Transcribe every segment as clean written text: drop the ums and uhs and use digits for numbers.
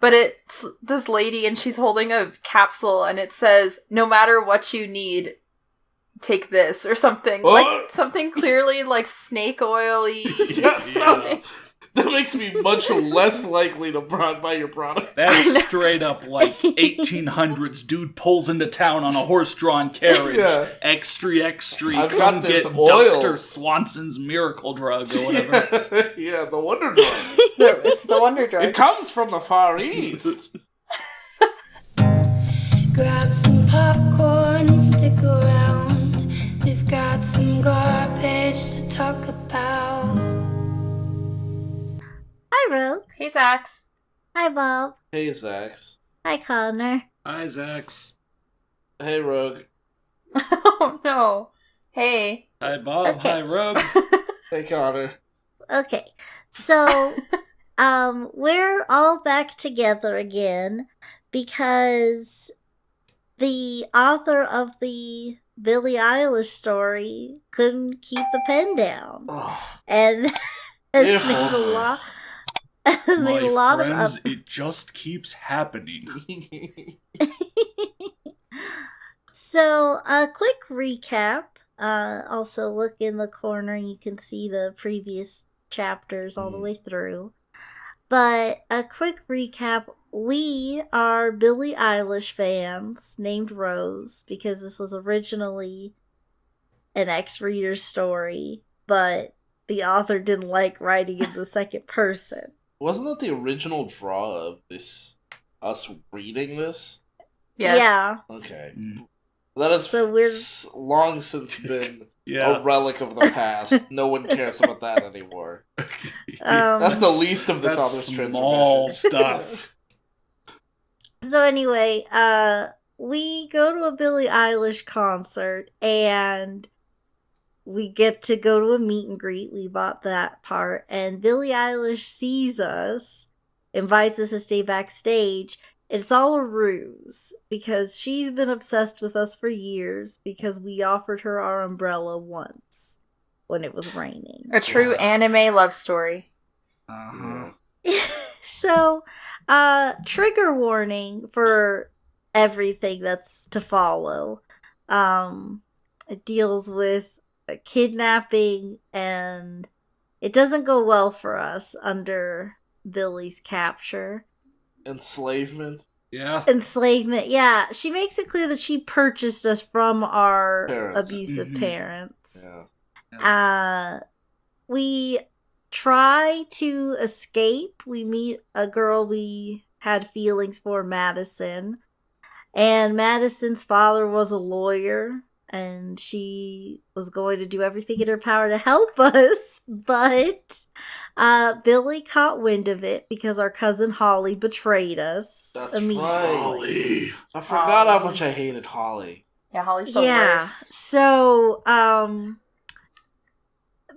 but it's this lady and she's holding a capsule and it says, "No matter what you need, take this," or something. Like something clearly like snake oil-y. Yeah. That makes me much less likely to buy your product. That's straight up like 1800s dude pulls into town on a horse-drawn carriage. Yeah. Extra, I've come got this get oil. Dr. Swanson's miracle drug or whatever. Yeah, the wonder drug. It's the wonder drug. It comes from the Far East. Grab some popcorn and stick around. We've got some garbage to talk about. Hi, Rogue. Hey, Zax. Hi, Bob. Hey, Zax. Hi, Connor. Hi, Zax. Hey, Rogue. Oh, no. Hey. Hi, Bob. Okay. Hi, Rogue. Hey, Connor. Okay, so, we're all back together again because the author of the Billie Eilish story couldn't keep the pen down. And has made a lot... My friends, it just keeps happening. So, a quick recap. Also, look in the corner and you can see the previous chapters all the way through. But, a quick recap. We are Billie Eilish fans named Rose because this was originally an ex-reader's story, but the author didn't like writing in the second person. Wasn't that the original draw of this, us reading this? Yes. Yeah. Okay. That has long since been a relic of the past. No one cares about that anymore. That's the least of this author's small stuff. So anyway, we go to a Billie Eilish concert and we get to go to a meet and greet. We bought that part. And Billie Eilish sees us, invites us to stay backstage. It's all a ruse because she's been obsessed with us for years because we offered her our umbrella once when it was raining. A true anime love story. Uh-huh. So, trigger warning for everything that's to follow. It deals with kidnapping, and it doesn't go well for us under Billie's capture. Enslavement? Yeah. Enslavement, yeah. She makes it clear that she purchased us from our abusive parents. Yeah. We try to escape. We meet a girl we had feelings for, Madison. And Madison's father was a lawyer. And she was going to do everything in her power to help us, but Billie caught wind of it because our cousin Holly betrayed us. That's immediately. right. Holly. I forgot how much I hated Holly. Yeah, Holly's the worst. So,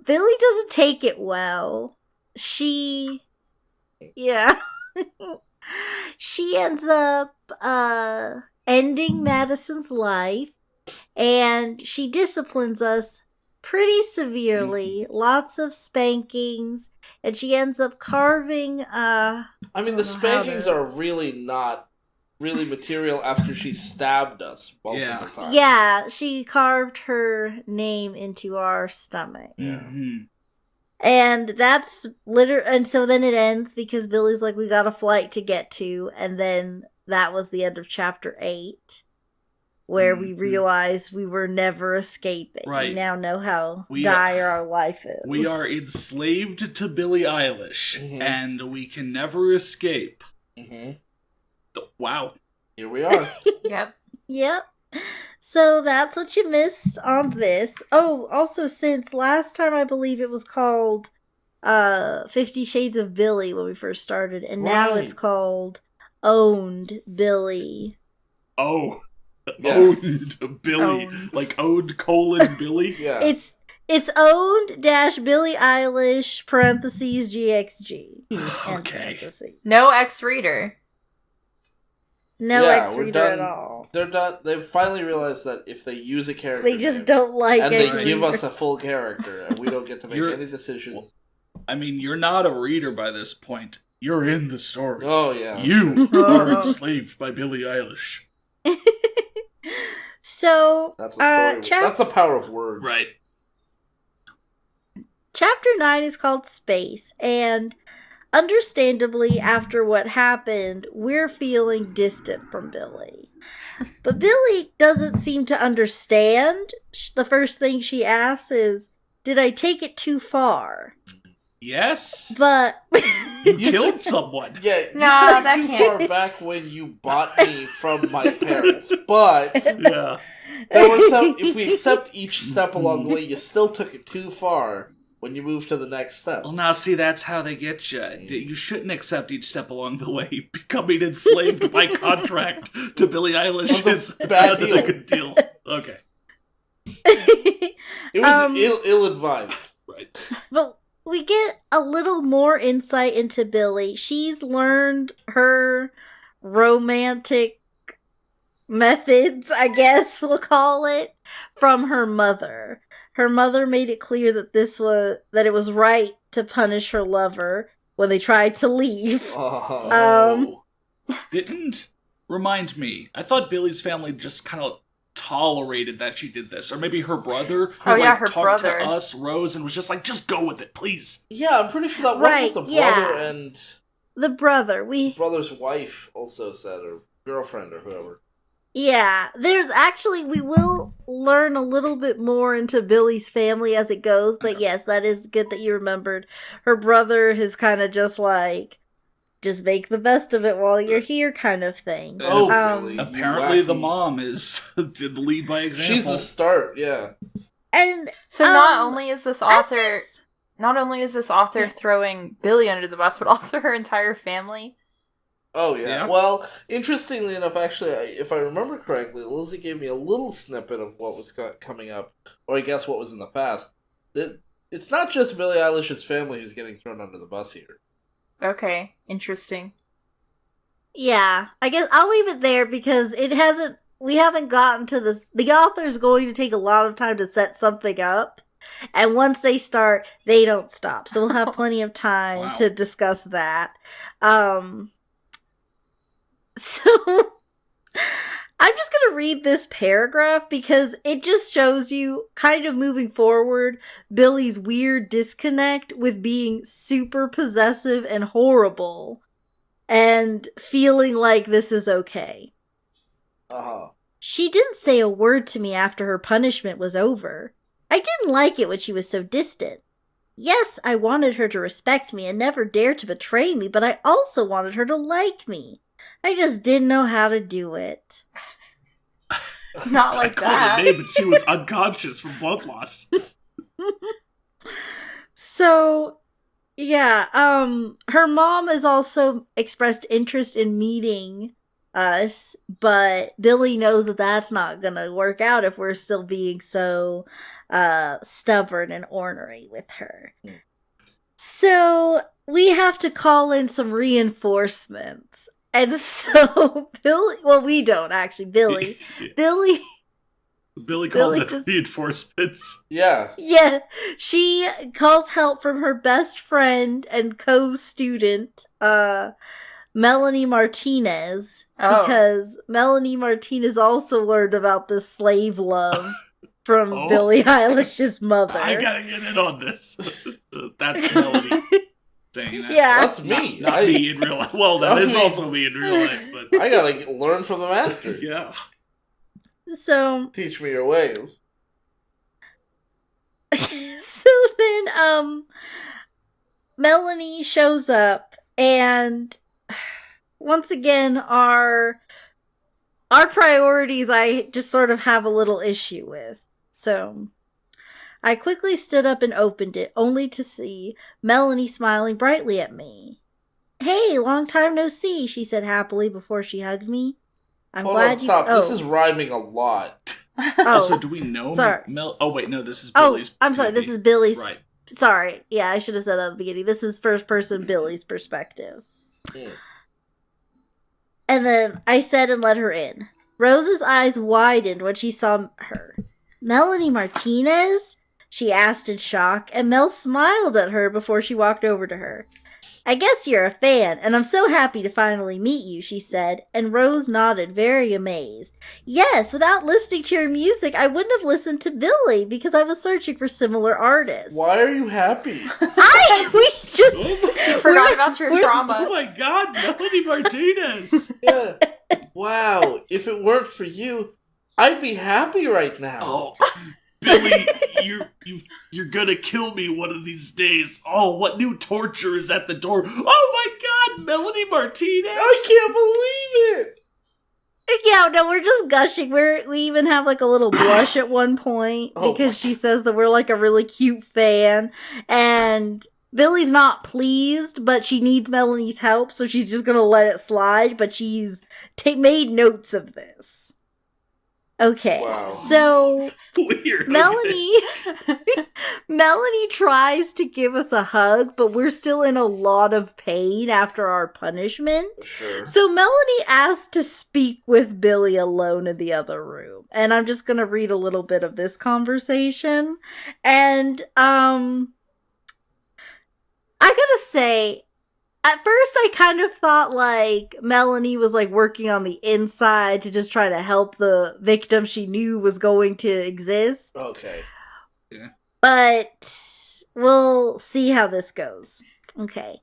Billie doesn't take it well. She ends up ending Madison's life. And she disciplines us pretty severely. Lots of spankings. And she ends up carving, the spankings are really not really material after she stabbed us multiple times. Yeah, she carved her name into our stomach. Yeah. And that's and so then it ends because Billie's like, we got a flight to get to. And then that was the end of chapter 8. Where we realized we were never escaping. Right. We now know how dire our life is. We are enslaved to Billie Eilish, and we can never escape. Wow. Here we are. Yep. So that's what you missed on this. Oh, also since last time I believe it was called 50 Shades of Billie when we first started, and now it's called Owned Billie. Oh. Owned Billie. Like Ode : Billie? Yeah. It's owned Billie Eilish (GXG). Okay. No ex-reader. No ex-reader at all. They're not. They've finally realized that if they use a character, they just don't like it, and they give us a full character, and we don't get to make any decisions. I mean, you're not a reader by this point. You're in the story. Oh, yeah. You are enslaved by Billie Eilish. So, that's a story. That's the power of words. Right. Chapter 9 is called Space, and understandably, after what happened, we're feeling distant from Billie. But Billie doesn't seem to understand. The first thing she asks is, did I take it too far? Yes. But you killed someone. Yeah, you took it too far back when you bought me from my parents. But yeah. There were some. If we accept each step along the way, you still took it too far when you move to the next step. Well, now see, that's how they get you. You shouldn't accept each step along the way. Becoming enslaved by contract to Billie Eilish is a bad deal. A good deal. Okay. It was ill-advised. Right. But we get a little more insight into Billie. She's learned her romantic methods, I guess we'll call it, from her mother. Her mother made it clear that it was right to punish her lover when they tried to leave. Didn't remind me. I thought Billie's family just kind of tolerated that she did this, or maybe her brother who her talked brother to us, Rose, and was just like, just go with it, please. Yeah, I'm pretty sure that wasn't the brother and the brother. The brother's wife also said, or girlfriend or whoever. Yeah, we will learn a little bit more into Billie's family as it goes, but yes, that is good that you remembered. Her brother is kind of just like, just make the best of it while you're here kind of thing. Billie, apparently the mom is the lead by example. She's the start, yeah. And so not only is this author throwing Billie under the bus, but also her entire family. Oh, yeah. Well, interestingly enough, actually, if I remember correctly, Lizzie gave me a little snippet of what was coming up, or I guess what was in the past. It's not just Billie Eilish's family who's getting thrown under the bus here. Okay, interesting. Yeah, I guess I'll leave it there because we haven't gotten to this. The author's going to take a lot of time to set something up, and once they start, they don't stop. So we'll have plenty of time to discuss that. So, I'm just going to read this paragraph because it just shows you, kind of moving forward, Billie's weird disconnect with being super possessive and horrible and feeling like this is okay. She didn't say a word to me after her punishment was over. I didn't like it when she was so distant. Yes, I wanted her to respect me and never dare to betray me, but I also wanted her to like me. I just didn't know how to do it. Not like that. She was unconscious from blood loss. So, yeah, her mom has also expressed interest in meeting us, but Billie knows that that's not gonna work out if we're still being so stubborn and ornery with her. So, we have to call in some reinforcements. And so, Billie... Well, we don't, actually. Billie. Billie calls it reinforcements. Yeah. Yeah. She calls help from her best friend and co-student, Melanie Martinez. Because Melanie Martinez also learned about this slave love from Billie Eilish's mother. I gotta get in on this. That's Melanie. Saying that. Yeah. That's me. Not me in real life. Well, that is also me in real life. But I gotta learn from the master. Yeah. So... Teach me your ways. So then, Melanie shows up, and once again, our priorities I just sort of have a little issue with. So... I quickly stood up and opened it, only to see Melanie smiling brightly at me. Hey, long time no see, she said happily before she hugged me. Hold on, stop. This is rhyming a lot. Also, do we know this is Billie's... I'm sorry, this is Billie's... Right. Sorry, yeah, I should have said that at the beginning. This is first person Billie's perspective. And then I said and let her in. Rose's eyes widened when she saw her. Melanie Martinez? She asked in shock, and Mel smiled at her before she walked over to her. I guess you're a fan, and I'm so happy to finally meet you, she said, and Rose nodded, very amazed. Yes, without listening to your music, I wouldn't have listened to Billie, because I was searching for similar artists. Why are you happy? You forgot about your trauma. Oh my god, Melanie Martinez! Yeah. Wow, if it weren't for you, I'd be happy right now. Oh, Billie, you're gonna kill me one of these days. Oh, what new torture is at the door? Oh my god, Melanie Martinez! I can't believe it! Yeah, no, we're just gushing. We even have like a little blush at one point because she says that we're like a really cute fan, and Billie's not pleased, but she needs Melanie's help, so she's just gonna let it slide, but she's made notes of this. Okay, so weird. Melanie tries to give us a hug, but we're still in a lot of pain after our punishment. Sure. So Melanie asked to speak with Billie alone in the other room. And I'm just going to read a little bit of this conversation. And I gotta say, at first I kind of thought like Melanie was like working on the inside to just try to help the victim she knew was going to exist. Okay. Yeah. But we'll see how this goes. Okay.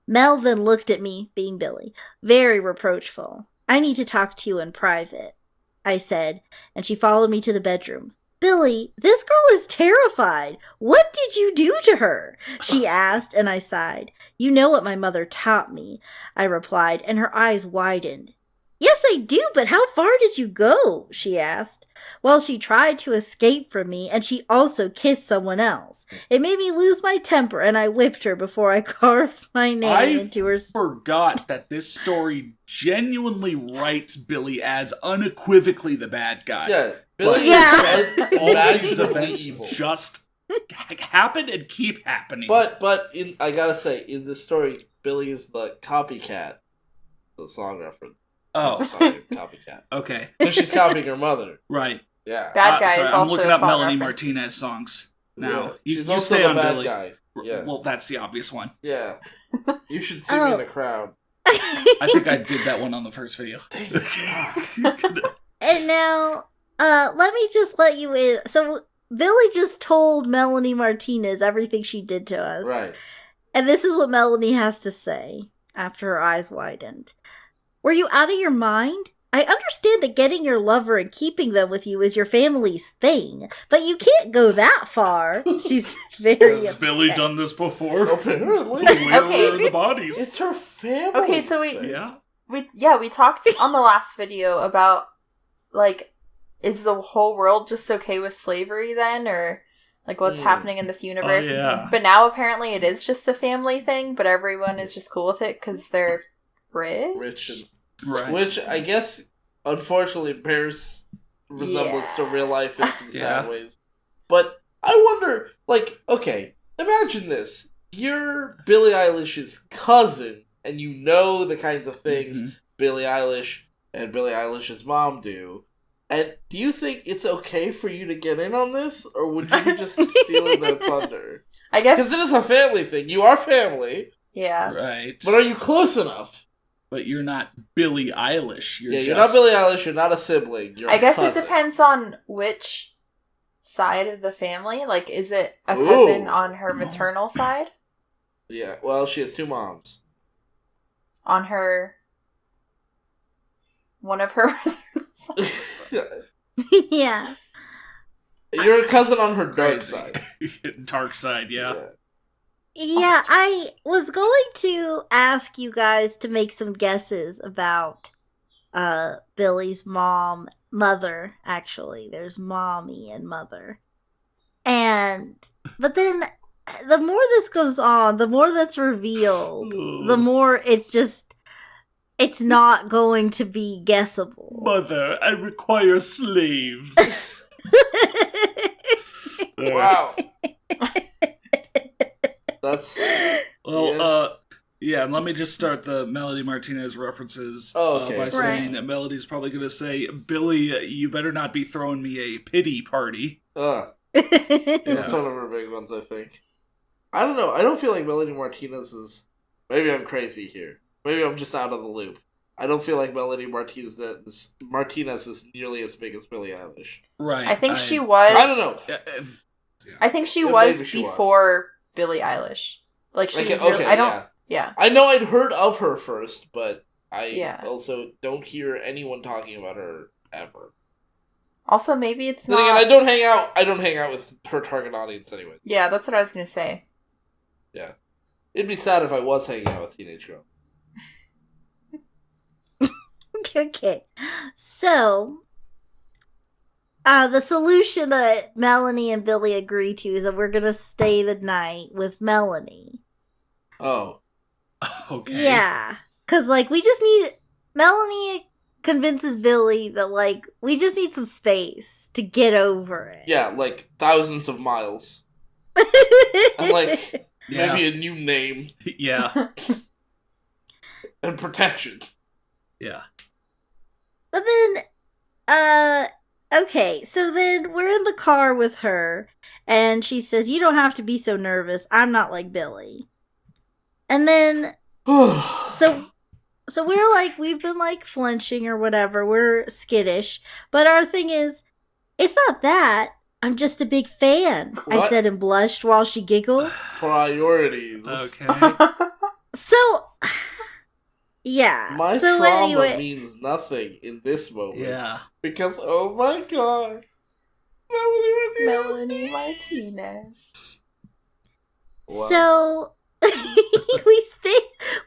Mel then looked at me, being Billie, very reproachful. I need to talk to you in private, I said, and she followed me to the bedroom. Billie, this girl is terrified. What did you do to her? She asked, and I sighed. You know what my mother taught me, I replied, and her eyes widened. Yes, I do, but how far did you go? She asked. Well, she tried to escape from me, and she also kissed someone else. It made me lose my temper, and I whipped her before I carved my name into her... I forgot that this story genuinely writes Billie as unequivocally the bad guy. Yeah, Billie is all these events evil. Just happen and keep happening. But I gotta say, in this story, Billie is the copycat. The song reference. Oh. Sorry, copycat. Okay. So she's copying her mother. Right. Yeah. Bad guy sorry, is also I'm looking a up song Melanie reference. Martinez songs now. Yeah. She's you also stay the on bad Billie. guy. Yeah. Well, that's the obvious one. Yeah. You should see me in the crowd. I think I did that one on the first video. And now, let me just let you in. So, Billie just told Melanie Martinez everything she did to us. Right. And this is what Melanie has to say after her eyes widened. Were you out of your mind? I understand that getting your lover and keeping them with you is your family's thing, but you can't go that far. She's very Has Billie done this before? Apparently. Where are the bodies? It's her family. Okay, so we talked on the last video about, like, is the whole world just okay with slavery then, or like what's happening in this universe? Oh, yeah. But now apparently it is just a family thing, but everyone is just cool with it because they're rich. And Right. which I guess, unfortunately, bears resemblance to real life in some sad ways. But I wonder, like, okay, imagine this. You're Billie Eilish's cousin, and you know the kinds of things Billie Eilish and Billie Eilish's mom do. And do you think it's okay for you to get in on this, or would you be just stealing their thunder? I guess... Because it is a family thing. You are family. Yeah. Right. But are you close enough? But you're not Billie Eilish. You're not Billie Eilish. You're not a sibling. You're I guess cousin. it depends on which side of the family. Like, is it a cousin on her maternal side? Yeah. Well, she has two moms. On her... One of her maternal sides. Yeah. You're a cousin on her dark side. Dark side, yeah. Yeah, I was going to ask you guys to make some guesses about Billie's mother, actually. There's mommy and mother. But then the more this goes on, the more that's revealed, the more it's not going to be guessable. Mother, I require slaves. Wow. That's... And let me just start the Melody Martinez references by Right. saying that Melody's probably going to say, Billie, you better not be throwing me a pity party. That's one of her big ones, I think. I don't know. I don't feel like Melody Martinez is Maybe I'm crazy here. Maybe I'm just out of the loop. I don't feel like Melanie Martinez is nearly as big as Billie Eilish. Right. I think she was. I don't know. I think she was before Billie Eilish. Like she was really, I don't. Yeah. I know I'd heard of her first, but I also don't hear anyone talking about her ever. Also, maybe it's not. Then again, I don't hang out with her target audience anyway. Yeah, that's what I was gonna say. Yeah, it'd be sad if I was hanging out with teenage girls. Okay, so the solution that Melanie and Billie agree to is that we're gonna stay the night with Melanie. Oh, okay. Yeah, because like we just need Melanie convinces Billie that like we just need some space to get over it. Yeah, like thousands of miles, and like maybe a new name. Yeah, and protection. Yeah. But then, okay, so then we're in the car with her, and she says, "You don't have to be so nervous. I'm not like Billie." And then, so we're like, we've been like flinching or whatever. We're skittish. But our thing is, it's not that. I'm just a big fan, what? I said and blushed while she giggled. Priorities. Okay. So... Yeah. My trauma means nothing in this moment. Yeah. Because, oh my god. Melanie Martinez. Wow. So,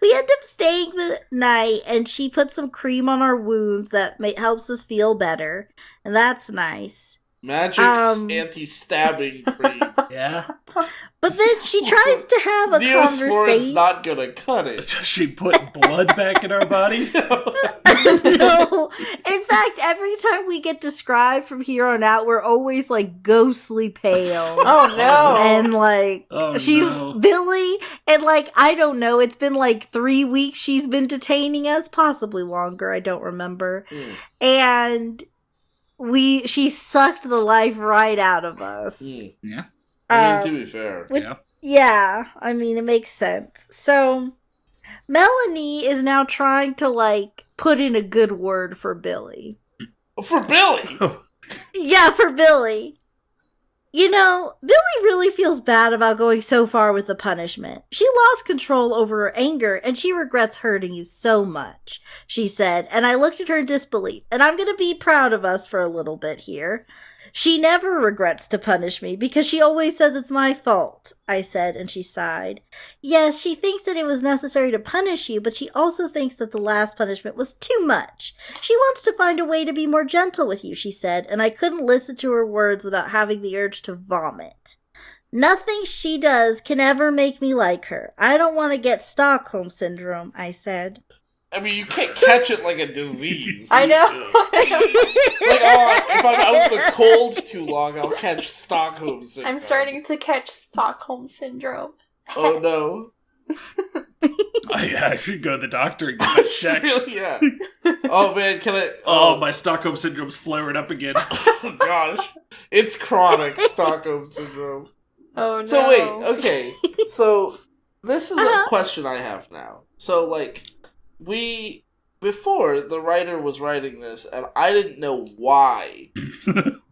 we end up staying the night, and she put some cream on our wounds that helps us feel better. And that's nice. Magic's anti-stabbing cream. Yeah. But then she tries to have a conversation. Neosporin's not gonna cut it. Does she put blood back in our body? No. In fact, every time we get described from here on out, we're always like ghostly pale. Oh no. And like she's Billie, and like I don't know, it's been like 3 weeks she's been detaining us, possibly longer, I don't remember. And she sucked the life right out of us. Yeah. I mean, to be fair. Yeah, I mean, it makes sense. So, Melanie is now trying to, like, put in a good word for Billie. For Billie? Yeah, for Billie. You know, Billie really feels bad about going so far with the punishment. She lost control over her anger, and she regrets hurting you so much, she said, and I looked at her in disbelief, and I'm gonna be proud of us for a little bit here. She never regrets to punish me because she always says it's my fault, I said, and she sighed. Yes, she thinks that it was necessary to punish you, but she also thinks that the last punishment was too much. She wants to find a way to be more gentle with you, she said, and I couldn't listen to her words without having the urge to vomit. Nothing she does can ever make me like her. I don't want to get Stockholm Syndrome, I said. I mean, you can't catch it like a disease. I know. If I'm out in the cold too long, I'll catch Stockholm Syndrome. I'm starting to catch Stockholm Syndrome. Oh, no. I should go to the doctor and get that checked. Really? Yeah. Oh, man, can I... Oh, my Stockholm Syndrome's flaring up again. Oh, gosh. It's chronic Stockholm Syndrome. Oh, no. So, wait, okay. So, this is a question I have now. So, like... Before, the writer was writing this, and I didn't know why.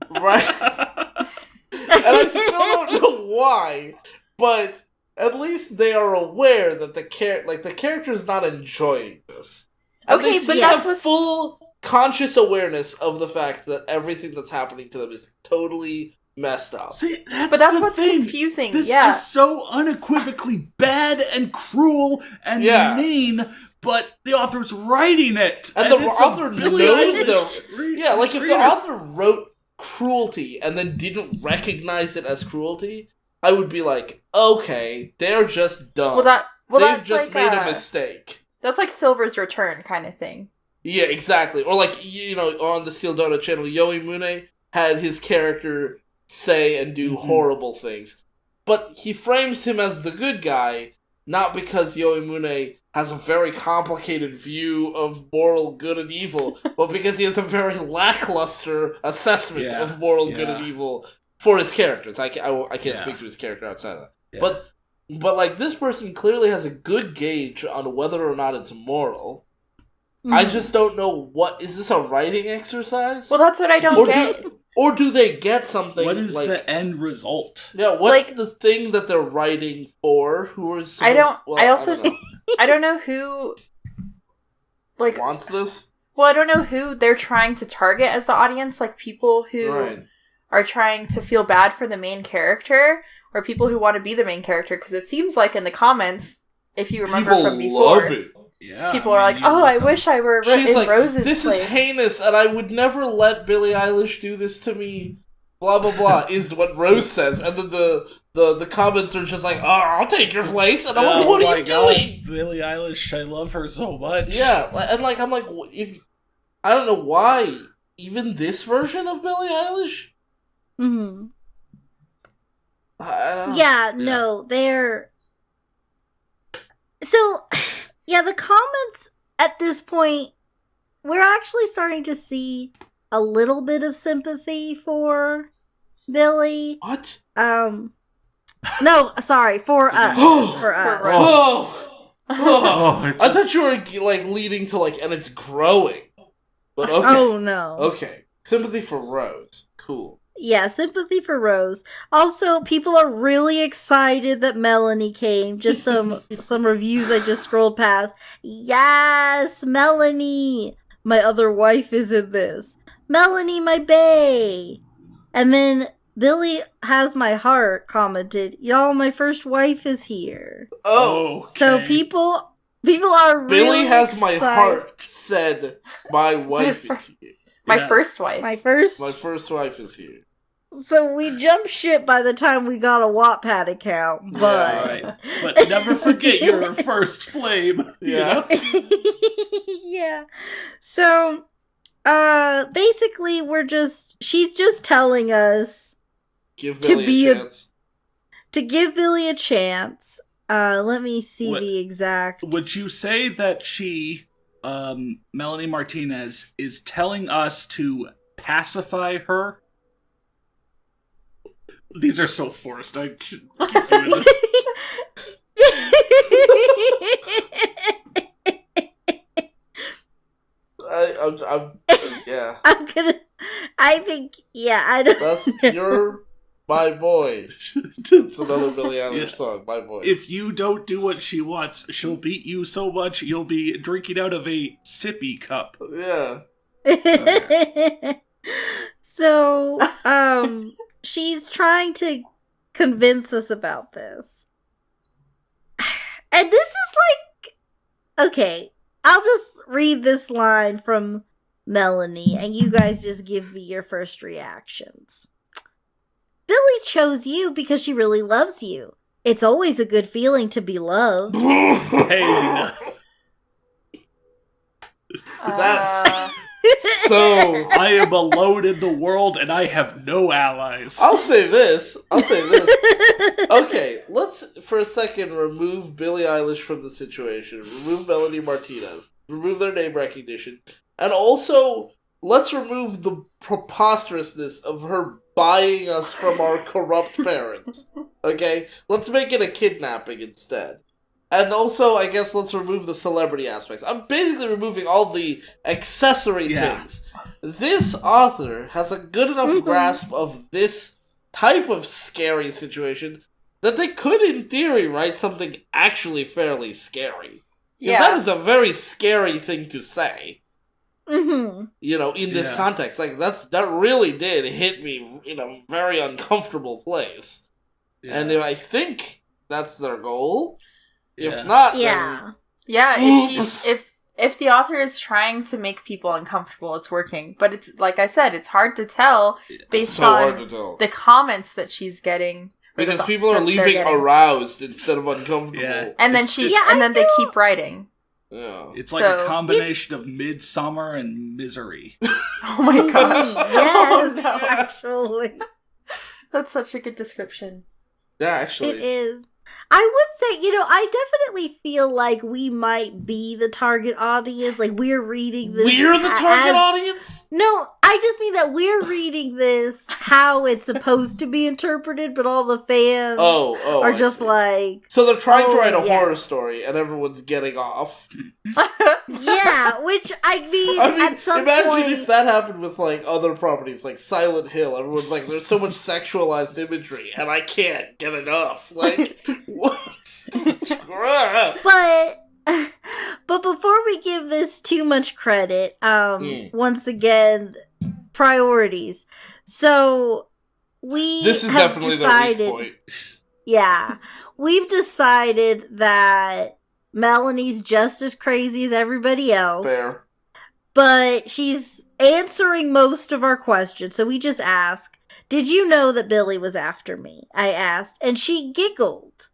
Right? And I still don't know why, but at least they are aware that the character is not enjoying this. And okay, they have full conscious awareness of the fact that everything that's happening to them is totally messed up. See, that's what's confusing. This is so unequivocally bad and cruel and mean. But the author's writing it, and the author knows them. Yeah, like if the author wrote cruelty and then didn't recognize it as cruelty, I would be like, okay, they're just dumb. They've just made a mistake. That's like Silver's Return kind of thing. Yeah, exactly. Or like, you know, on the Steel Donut channel, Yoi Mune had his character say and do horrible things. But he frames him as the good guy, not because Yoi Mune has a very complicated view of moral good and evil, but because he has a very lackluster assessment of moral good and evil for his characters. I can't speak to his character outside of that. Yeah. But But, like, this person clearly has a good gauge on whether or not it's moral. Mm-hmm. I just don't know is this a writing exercise? Well, that's what I don't get. Or do they get something? What is the end result? Yeah, what's the thing that they're writing for? I don't know who wants this. Well, I don't know who they're trying to target as the audience, like people who are trying to feel bad for the main character, or people who want to be the main character, because it seems like in the comments, if you remember from before, love it. Yeah, people are like, "Oh, I wish I were in like, Rose's this place. Is heinous, and I would never let Billie Eilish do this to me." Blah blah blah is what Rose says, and then the comments are just like, "Oh, I'll take your place," and I'm like, "What are you doing?" Billie Eilish, I love her so much. Yeah, and like I'm like, if I don't know why even this version of Billie Eilish. Mm-hmm. I don't know. Yeah, no, they're so. Yeah, the comments at this point, we're actually starting to see a little bit of sympathy for Billie. What? No, sorry, for us. For us. I thought you were like leading to like, and it's growing. But okay. Oh no. Okay, sympathy for Rose. Cool. Yeah, sympathy for Rose. Also, people are really excited that Melanie came. Just some reviews I just scrolled past. Yes, Melanie! My other wife is in this. Melanie, my bae! And then Billie has my heart commented, y'all, my first wife is here. Oh, okay. So people are really Billie has excited. My heart said my wife is here. My first wife. My first wife is here. So we jumped ship by the time we got a Wattpad account, but... Yeah, right. But never forget your first flame. Yeah. Yeah. So, basically she's just telling us give Billie a chance. To give Billie a chance. Let me see the exact... Would you say that she, Melanie Martinez, is telling us to pacify her? These are so forced. I should keep doing this. Yeah. You're my boy. It's another Billie Eilish song, My Boy. If you don't do what she wants, she'll beat you so much you'll be drinking out of a sippy cup. Yeah. Okay. So, she's trying to convince us about this. And this is like... Okay, I'll just read this line from Melanie, and you guys just give me your first reactions. Billie chose you because she really loves you. It's always a good feeling to be loved. Pain. That's... So I am alone in the world and I have no allies. I'll say this. Okay, let's for a second remove Billie Eilish from the situation. Remove Melanie Martinez. Remove their name recognition. And also, let's remove the preposterousness of her buying us from our corrupt parents. Okay? Let's make it a kidnapping instead. And also, I guess let's remove the celebrity aspects. I'm basically removing all the accessory things. This author has a good enough grasp of this type of scary situation that they could, in theory, write something actually fairly scary. Because that is a very scary thing to say. Mm-hmm. You know, in this context. Like, that really did hit me in a very uncomfortable place. Yeah. And I think that's their goal. If not, then... Yeah, if the author is trying to make people uncomfortable, it's working. But it's, like I said, it's hard to tell based on the comments that she's getting. Because people are leaving aroused instead of uncomfortable. Yeah. And then they keep writing. Yeah. It's like a combination of Midsummer and Misery. Oh my gosh. Yes, no. Actually. That's such a good description. Yeah, actually. It is. I would say, I definitely feel like we might be the target audience. Like, we're reading this. We're the target audience? No, I I just mean that we're reading this how it's supposed to be interpreted, but all the fans are just like... So they're trying to write a horror story, and everyone's getting off. Yeah, which, I mean at some imagine if that happened with, like, other properties, like Silent Hill. Everyone's like, there's so much sexualized imagery, and I can't get enough. Like, what? But before we give this too much credit, once again, priorities. So this is definitely the weak point. Yeah, we've decided that Melanie's just as crazy as everybody else. Fair. But she's answering most of our questions. So we just ask, did you know that Billie was after me? I asked, and she giggled.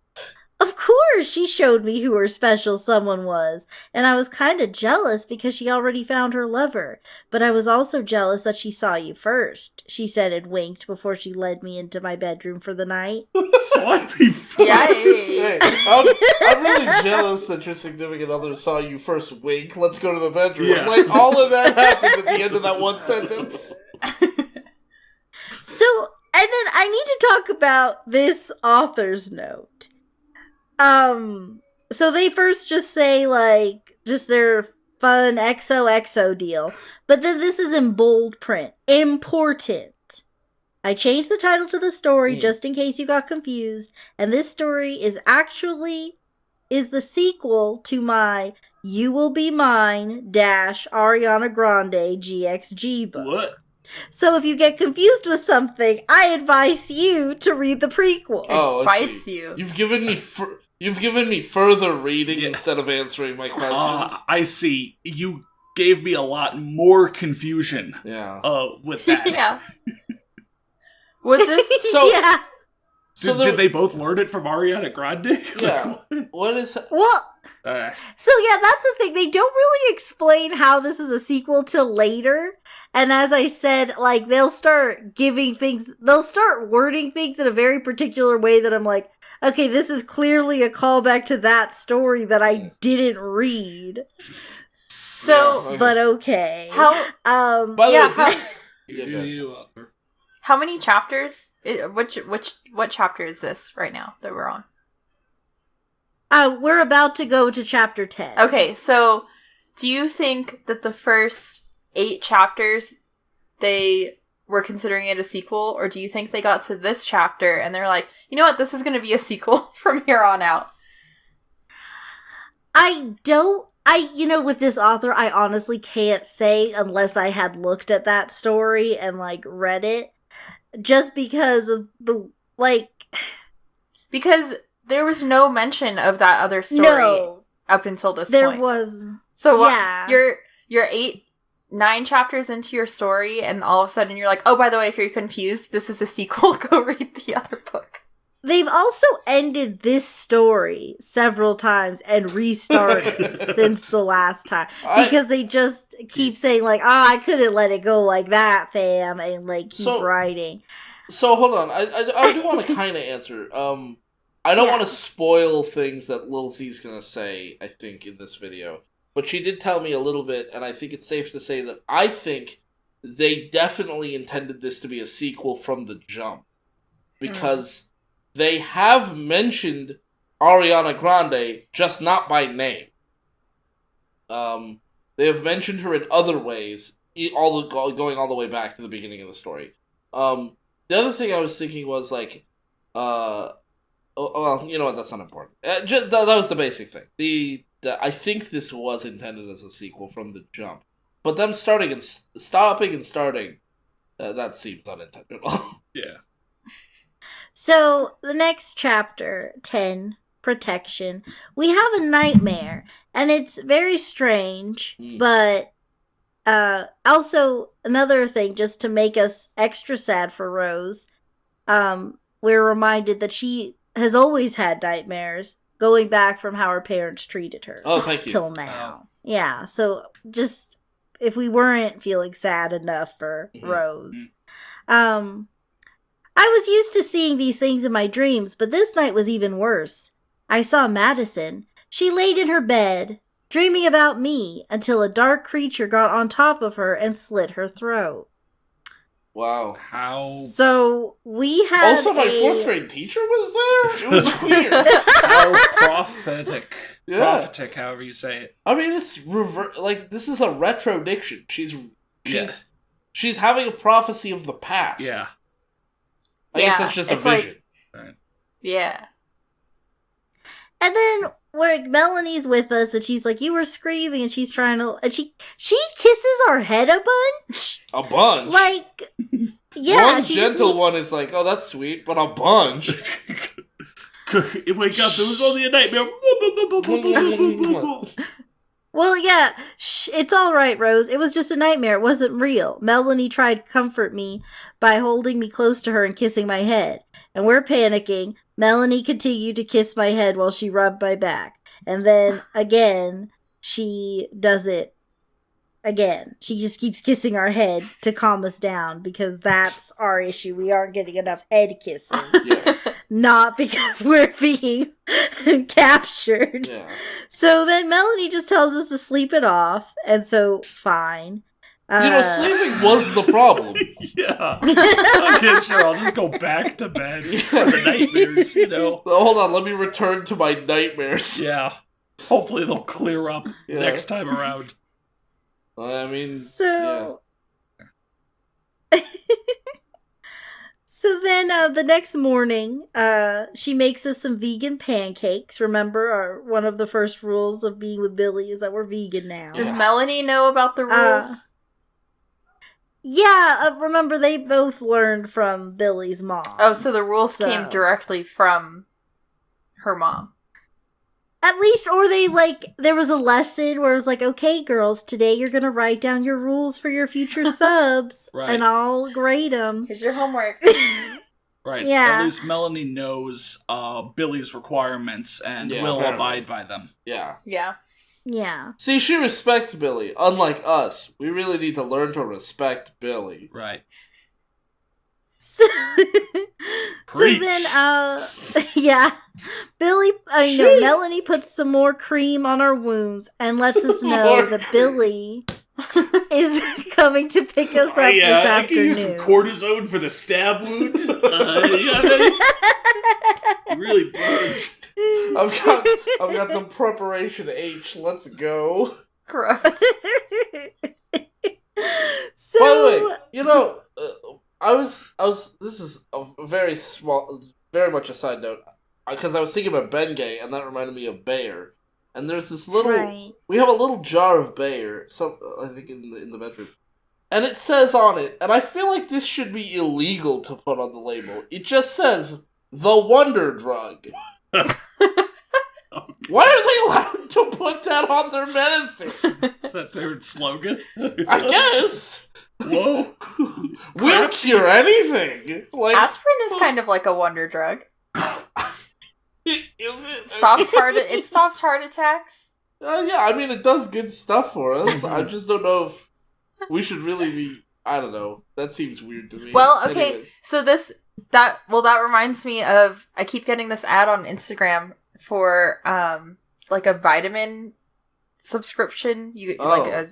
Of course, she showed me who her special someone was, and I was kind of jealous because she already found her lover. But I was also jealous that she saw you first, she said and winked before she led me into my bedroom for the night. Saw me first? Hey, I'm really jealous that your significant other saw you first. Wink, let's go to the bedroom. Yeah. Like, all of that happened at the end of that one sentence. So, and then I need to talk about this author's note. So they first just say, like, just their fun XOXO deal. But then this is in bold print. Important. I changed the title to the story just in case you got confused. And this story is the sequel to my You Will Be Mine - Ariana Grande GXG book. What? So if you get confused with something, I advise you to read the prequel. Oh, advise you. You've given me further reading instead of answering my questions. I see. You gave me a lot more confusion. Yeah. With that. Yeah. Was this? So, yeah. Did they both learn it from Ariana Grande? Yeah. What is? Well. So yeah, that's the thing. They don't really explain how this is a sequel till later. And as I said, like, they'll start wording things in a very particular way that I'm like, okay, this is clearly a callback to that story that I didn't read. So, but okay. How? By the way, how many chapters? What chapter is this right now that we're on? We're about to go to chapter 10. Okay, so do you think that the first 8 chapters, they were considering it a sequel, or do you think they got to this chapter and they're like, you know what, this is going to be a sequel from here on out? With this author, I honestly can't say unless I had looked at that story and, like, read it. Just because of because there was no mention of that other story up until this point. There was. So you're 9 chapters into your story, and all of a sudden you're like, oh, by the way, if you're confused, this is a sequel. Go read the other book. They've also ended this story several times and restarted since the last time. Because they just keep saying, like, I couldn't let it go like that, fam, and, like, keep writing. So, hold on. I do want to kind of answer. I don't want to spoil things that Lil Z's going to say, I think, in this video. But she did tell me a little bit, and I think it's safe to say that I think they definitely intended this to be a sequel from the jump. Because they have mentioned Ariana Grande, just not by name. They have mentioned her in other ways, going all the way back to the beginning of the story. The other thing I was thinking was, like, well, you know what, that's not important. That was the basic thing. I think this was intended as a sequel from the jump. But them stopping and starting, that seems unintentional. Yeah. So, the next chapter, 10, Protection, we have a nightmare, and it's very strange, but also another thing, just to make us extra sad for Rose, we're reminded that she has always had nightmares, going back from how her parents treated her. Oh, thank you. Till now. Yeah, so just, if we weren't feeling sad enough for Rose. I was used to seeing these things in my dreams, but this night was even worse. I saw Madison. She laid in her bed, dreaming about me, until a dark creature got on top of her and slit her throat. Wow. How? So we had also my 4th grade teacher was there. It was weird. How prophetic. Yeah. Prophetic, however you say it. I mean, it's like this is a retrodiction. She's having a prophecy of the past. Yeah. I guess that's just a vision. Right. Yeah. And then where Melanie's with us, and she's like, "You were screaming," and she's trying to, and she kisses our head a bunch. A bunch. Like, yeah. One gentle one is like, "Oh, that's sweet," but a bunch. Wake up! It was only a nightmare. Well, yeah, it's all right, Rose. It was just a nightmare. It wasn't real. Melanie tried to comfort me by holding me close to her and kissing my head. And we're panicking. Melanie continued to kiss my head while she rubbed my back. And then, again, she does it again. She just keeps kissing our head to calm us down because that's our issue. We aren't getting enough head kisses. Yeah. Not because we're being captured. Yeah. So then Melanie just tells us to sleep it off, and so fine. Sleeping was the problem. Yeah. Okay, sure, I'll just go back to bed for the nightmares, Well, hold on, let me return to my nightmares. Yeah. Hopefully they'll clear up next time around. I mean, so... Yeah. So then the next morning, she makes us some vegan pancakes. Remember, one of the first rules of being with Billie is that we're vegan now. Does Melanie know about the rules? Remember, they both learned from Billie's mom. Oh, so the rules came directly from her mom. At least, or there was a lesson where it was like, okay, girls, today you're going to write down your rules for your future subs, right. and I'll grade them. Here's your homework. Right. Yeah. At least Melanie knows Billie's requirements and will abide by them. Yeah. Yeah. Yeah. See, she respects Billie. Unlike us, we really need to learn to respect Billie. Right. So then, Billie, Melanie puts some more cream on our wounds and lets us know that Billie is coming to pick us up this afternoon. I can use some cortisone for the stab wound. It really burns. I've got some preparation H. Let's go. Gross. So, by the way, I was. This is a very small, very much a side note, because I was thinking about Bengay, and that reminded me of Bayer. And there's this little. Right. We have a little jar of Bayer, I think in the bedroom, and it says on it, and I feel like this should be illegal to put on the label. It just says the wonder drug. Why are they allowed to put that on their medicine? Is that their slogan? I guess. Whoa. We'll cure anything. Aspirin is kind of like a wonder drug. It stops heart attacks. Yeah, I mean, it does good stuff for us. I just don't know if we should really be... I don't know. That seems weird to me. Well, okay, anyways. So that reminds me of... I keep getting this ad on Instagram for, like a vitamin subscription. Like a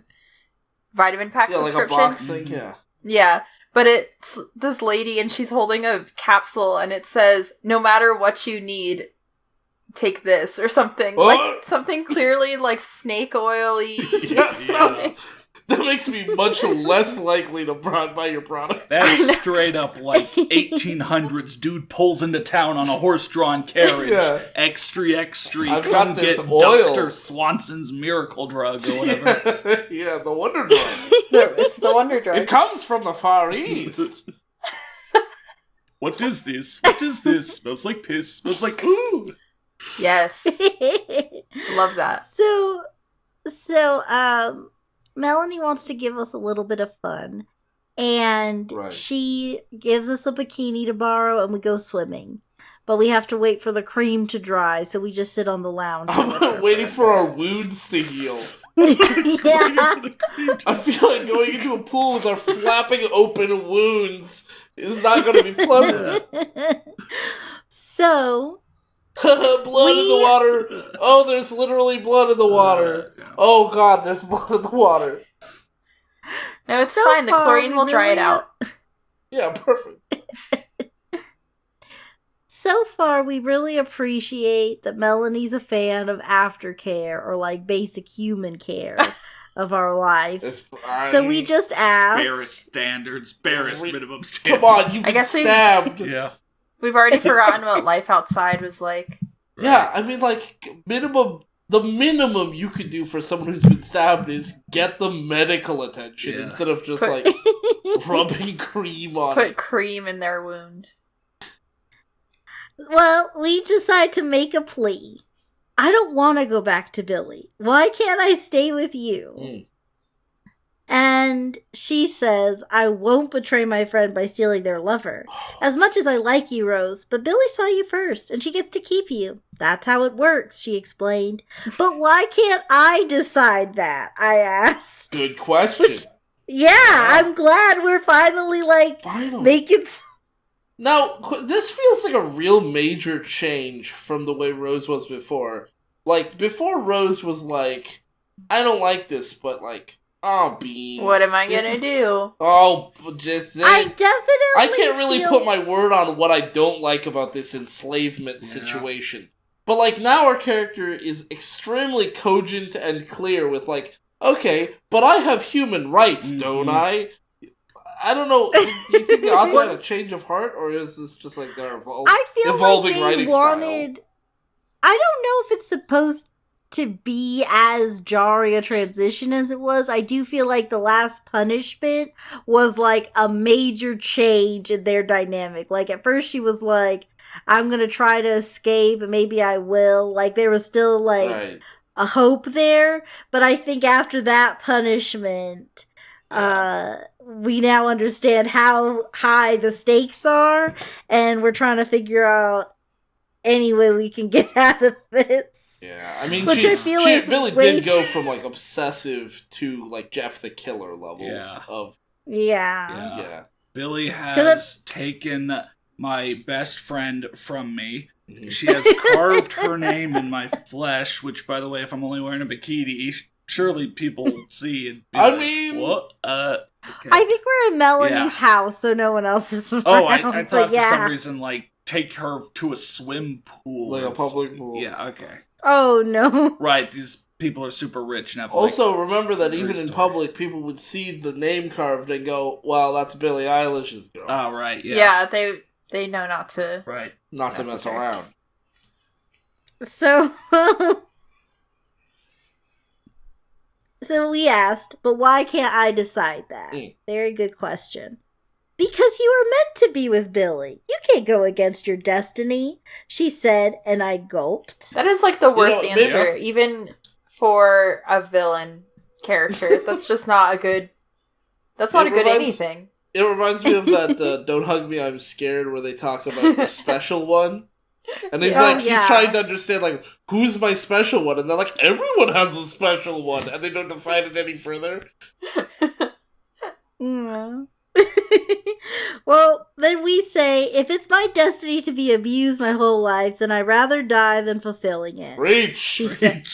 vitamin pack subscription. Like a box thing, yeah. Yeah, but it's this lady and she's holding a capsule and it says, no matter what you need, take this or something. Like something clearly like snake oily. Something. That makes me much less likely to buy your product. That's straight up like 1800s. Dude pulls into town on a horse-drawn carriage. Yeah. Extra. I've come got this get oil. Dr. Swanson's miracle drug or whatever. Yeah, the wonder drug. It's the wonder drug. It comes from the Far East. What is this? What is this? Smells like piss. Smells like ooh. Yes. Love that. So, Melanie wants to give us a little bit of fun, and she gives us a bikini to borrow, and we go swimming. But we have to wait for the cream to dry, so we just sit on the lounge. I'm waiting for our wounds to heal. Yeah. I feel like going into a pool with our flapping open wounds is not going to be pleasant. So... blood in the water. Oh, there's literally blood in the water. Oh god, there's blood in the water. No, it's fine. The chlorine will dry it out. Yeah, perfect. So far, we really appreciate that Melanie's a fan of aftercare or like basic human care of our life. So we just asked. Barest minimum standards. Come on, you've been stabbed. Yeah. We've already forgotten what life outside was like. Yeah, I mean, like, the minimum you could do for someone who's been stabbed is get them medical attention instead of just, rubbing cream on it. Put cream in their wound. Well, we decide to make a plea. I don't want to go back to Billie. Why can't I stay with you? And she says, I won't betray my friend by stealing their lover. As much as I like you, Rose, but Billie saw you first, and she gets to keep you. That's how it works, she explained. But why can't I decide that? I asked. Good question. Yeah, I'm glad we're finally, making... Now, this feels like a real major change from the way Rose was before. Like, before Rose was like, I don't like this, but oh, beans. What am I gonna do? Oh, just... I can't really put my word on what I don't like about this enslavement situation. But, now our character is extremely cogent and clear with, okay, but I have human rights, don't I? I don't know. Do you think the author had a change of heart, or is this just their evolving writing style? I don't know if it's supposed to be as jarring a transition as it was. I do feel like the last punishment was a major change in their dynamic. At first she was I'm gonna try to escape, and maybe I will. There was still a hope there, but I think after that punishment, we now understand how high the stakes are, and we're trying to figure out any way we can get out of this. Yeah, I mean, Billie did go from obsessive to Jeff the Killer levels of. Yeah. Billie has taken my best friend from me. She has carved her name in my flesh, which, by the way, if I'm only wearing a bikini, surely people will see and be what? Okay. I think we're in Melanie's house, so no one else is around. Oh, I thought for some reason, take her to a swim pool. A public pool. Yeah, okay. Oh, no. Right, these people are super rich and have also, remember that even in public, people would see the name carved and go, well, that's Billie Eilish's girl. Oh, right, yeah. Yeah, they know not to... Right. Not to mess around. So... So we asked, but why can't I decide that? Very good question. Because you were meant to be with Billie. You can't go against your destiny, she said, and I gulped. That is the worst answer, even for a villain character. That's just not a good... That's not a good anything. It reminds me of that Don't Hug Me, I'm Scared, where they talk about the special one. And he's he's trying to understand, who's my special one? And they're like, everyone has a special one. And they don't define it any further. Well, then we say, if it's my destiny to be abused my whole life, then I'd rather die than fulfilling it. Reach! She said.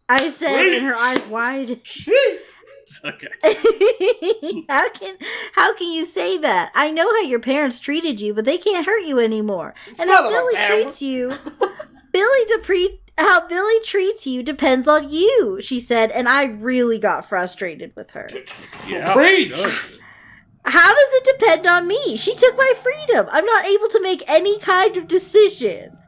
I said, and her eyes wide. Okay. How can you say that? I know how your parents treated you, but they can't hurt you anymore. And how Billie treats you, how Billie treats you depends on you, she said, and I really got frustrated with her. Yeah. Preach! How does it depend on me? She took my freedom. I'm not able to make any kind of decision.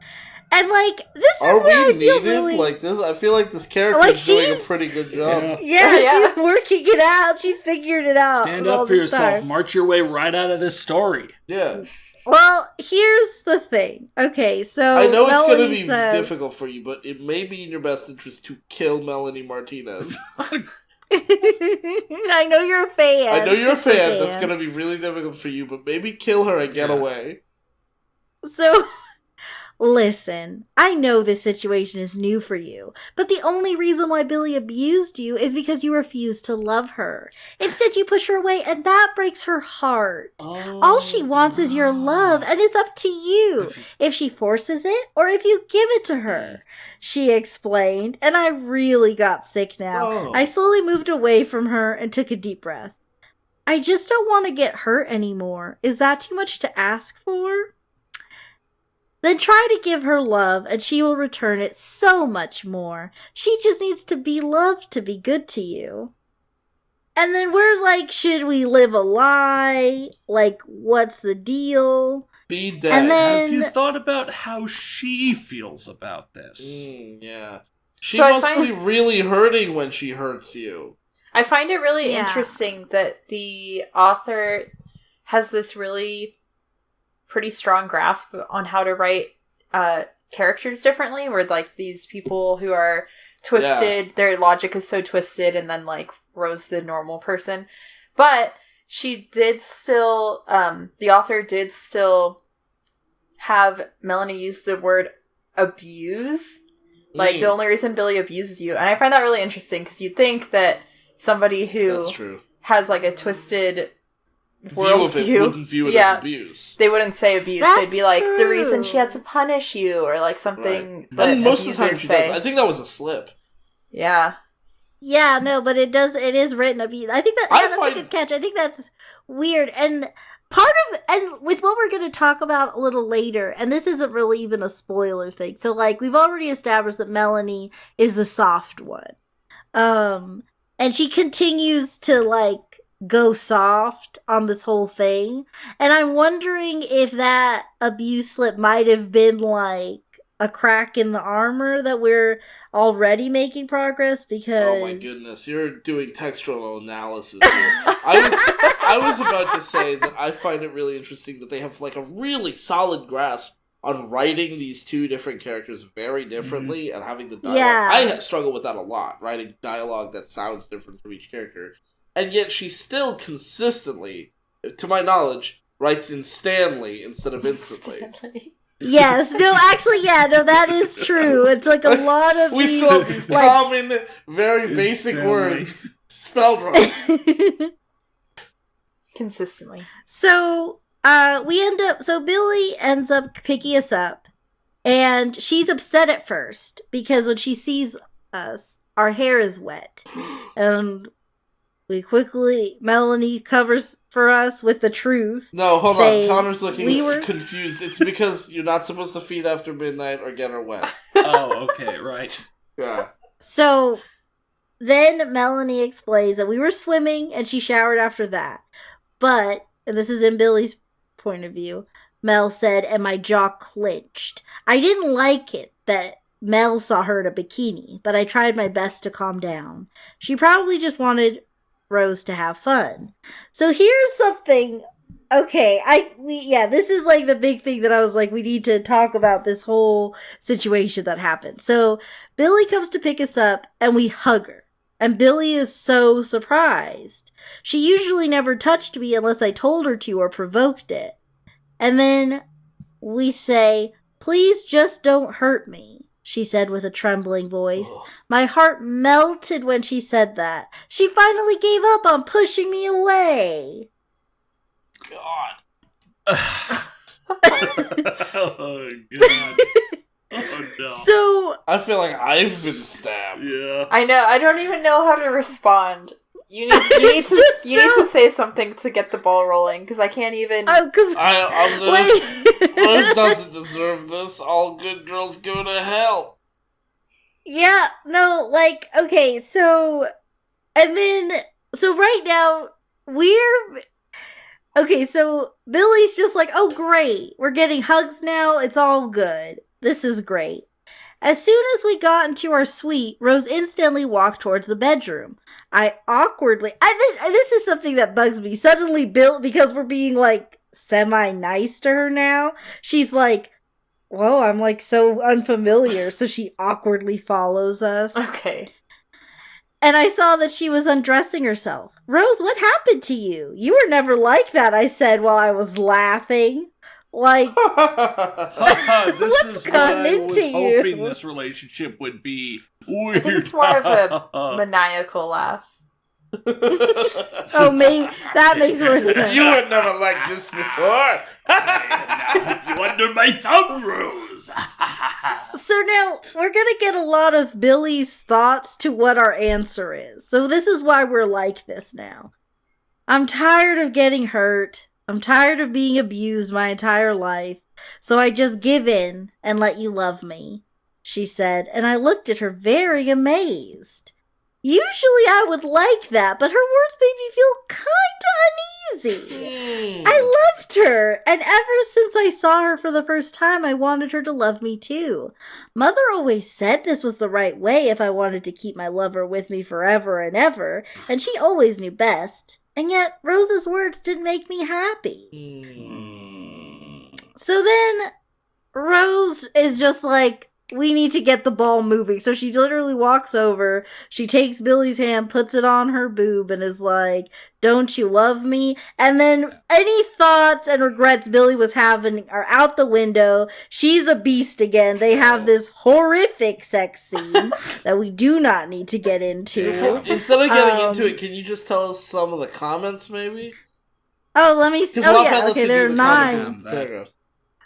And, this is where I feel really... this? I feel like this character is doing a pretty good job. Yeah, she's working it out. She's figured it out. Stand up for yourself. March your way right out of this story. Yeah. Well, here's the thing. Okay, so I know it's going to be difficult for you, but it may be in your best interest to kill Melanie Martinez. I know you're a fan. That's going to be really difficult for you, but maybe kill her and get away. So... Listen, I know this situation is new for you, but the only reason why Billie abused you is because you refused to love her. Instead, you push her away, and that breaks her heart. All she wants is your love, and it's up to you if she forces it or if you give it to her, she explained, and I really got sick now. I slowly moved away from her and took a deep breath. I just don't want to get hurt anymore. Is that too much to ask for? Then try to give her love, and she will return it so much more. She just needs to be loved to be good to you. And then we're like, should we live a lie? Like, what's the deal? Be dead. And then, have you thought about how she feels about this? Yeah. She must be really hurting when she hurts you. I find it really interesting that the author has this really pretty strong grasp on how to write characters differently, where like these people who are twisted, their logic is so twisted, and then like Rose the normal person. But she did still, the author did still have Melanie use the word abuse. Like, the only reason Billie abuses you. And I find that really interesting, because you'd think that somebody who has, like, a twisted worldview wouldn't view it as abuse. They wouldn't say abuse. They'd be like, the reason she had to punish you, or, like, something that most of the time she say. does. I think that was a slip. Yeah. Yeah, no, but it is written abuse. I think that's a good catch. I think that's weird. And and with what we're going to talk about a little later, and this isn't really even a spoiler thing. So, like, we've already established that Melanie is the soft one. And she continues to, like, go soft on this whole thing. And I'm wondering if that abuse slip might have been, like, a crack in the armor that we're already making progress, because... Oh my goodness, you're doing textual analysis here. I was about to say that I find it really interesting that they have like a really solid grasp on writing these two different characters very differently and having the dialogue. Yeah. I struggle with that a lot, writing dialogue that sounds different from each character. And yet she still consistently, to my knowledge, writes in Stanley instead of instantly. Yes, no, actually, yeah, no, that is true. It's like a lot of we still have these common, very basic words spelled wrong. Consistently. So, Billie ends up picking us up, and she's upset at first, because when she sees us, our hair is wet, and Melanie covers for us with the truth. No, hold on. Connor's looking confused. It's because you're not supposed to feed after midnight or get her wet. Oh, okay, right. Yeah. So, then Melanie explains that we were swimming and she showered after that. But, and this is in Billie's point of view, Mel said, and my jaw clenched. I didn't like it that Mel saw her in a bikini, but I tried my best to calm down. She probably just wanted Rose to have fun. So here's something. Okay, this is like the big thing that I was like, we need to talk about this whole situation that happened. So Billie comes to pick us up and we hug her. And Billie is so surprised. She usually never touched me unless I told her to or provoked it. And then we say, please just don't hurt me, she said with a trembling voice. Ugh. My heart melted when she said that. She finally gave up on pushing me away. God. Oh, God. Oh, no. So... I feel like I've been stabbed. Yeah. I know. I don't even know how to respond. You need to say something to get the ball rolling, because I can't even... Rose doesn't deserve this. All good girls go to hell. Yeah, no, like, okay, so... And then... So right now, okay, so Billie's just like, oh, great. We're getting hugs now. It's all good. This is great. As soon as we got into our suite, Rose instantly walked towards the bedroom. This is something that bugs me. Suddenly, because we're being, like, semi-nice to her now, she's like, whoa, I'm, like, so unfamiliar. So she awkwardly follows us. Okay. And I saw that she was undressing herself. Rose, what happened to you? You were never like that, I said while I was laughing. Like, this is what I was hoping this relationship would be. Weird. I think it's more of a maniacal laugh. Oh, maybe that makes more sense. You were never like this before. Now have you under my thumb, Rose? So now we're gonna get a lot of Billie's thoughts to what our answer is. So this is why we're like this now. I'm tired of getting hurt. I'm tired of being abused my entire life. So I just give in and let you love me, she said, and I looked at her very amazed. Usually I would like that, but her words made me feel kinda uneasy. I loved her, and ever since I saw her for the first time, I wanted her to love me too. Mother always said this was the right way if I wanted to keep my lover with me forever and ever, and she always knew best. And yet, Rose's words didn't make me happy. So then, Rose is just like, we need to get the ball moving. So she literally walks over, she takes Billie's hand, puts it on her boob, and is like, don't you love me? And then any thoughts and regrets Billie was having are out the window. She's a beast again. They have this horrific sex scene that we do not need to get into. Instead of getting into it, can you just tell us some of the comments, maybe? Oh, let me see. Oh, yeah, okay, there are 9.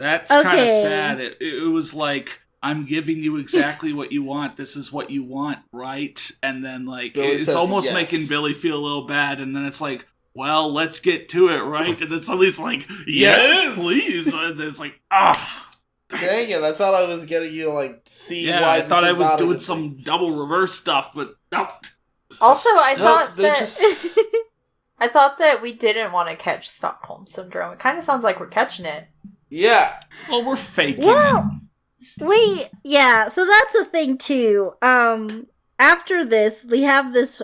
That's kind of sad. It was like, I'm giving you exactly what you want. This is what you want, right? And then, like, Billie it's almost making Billie feel a little bad. And then it's like, well, let's get to it, right? And then somebody's like, yes, please. And it's like, dang it! I thought I was getting you to, like, see why. I thought I was doing some double reverse stuff, but no. Also, I thought that we didn't want to catch Stockholm Syndrome. It kind of sounds like we're catching it. Yeah. Well, we're faking it. So that's the thing too. After this, we have this,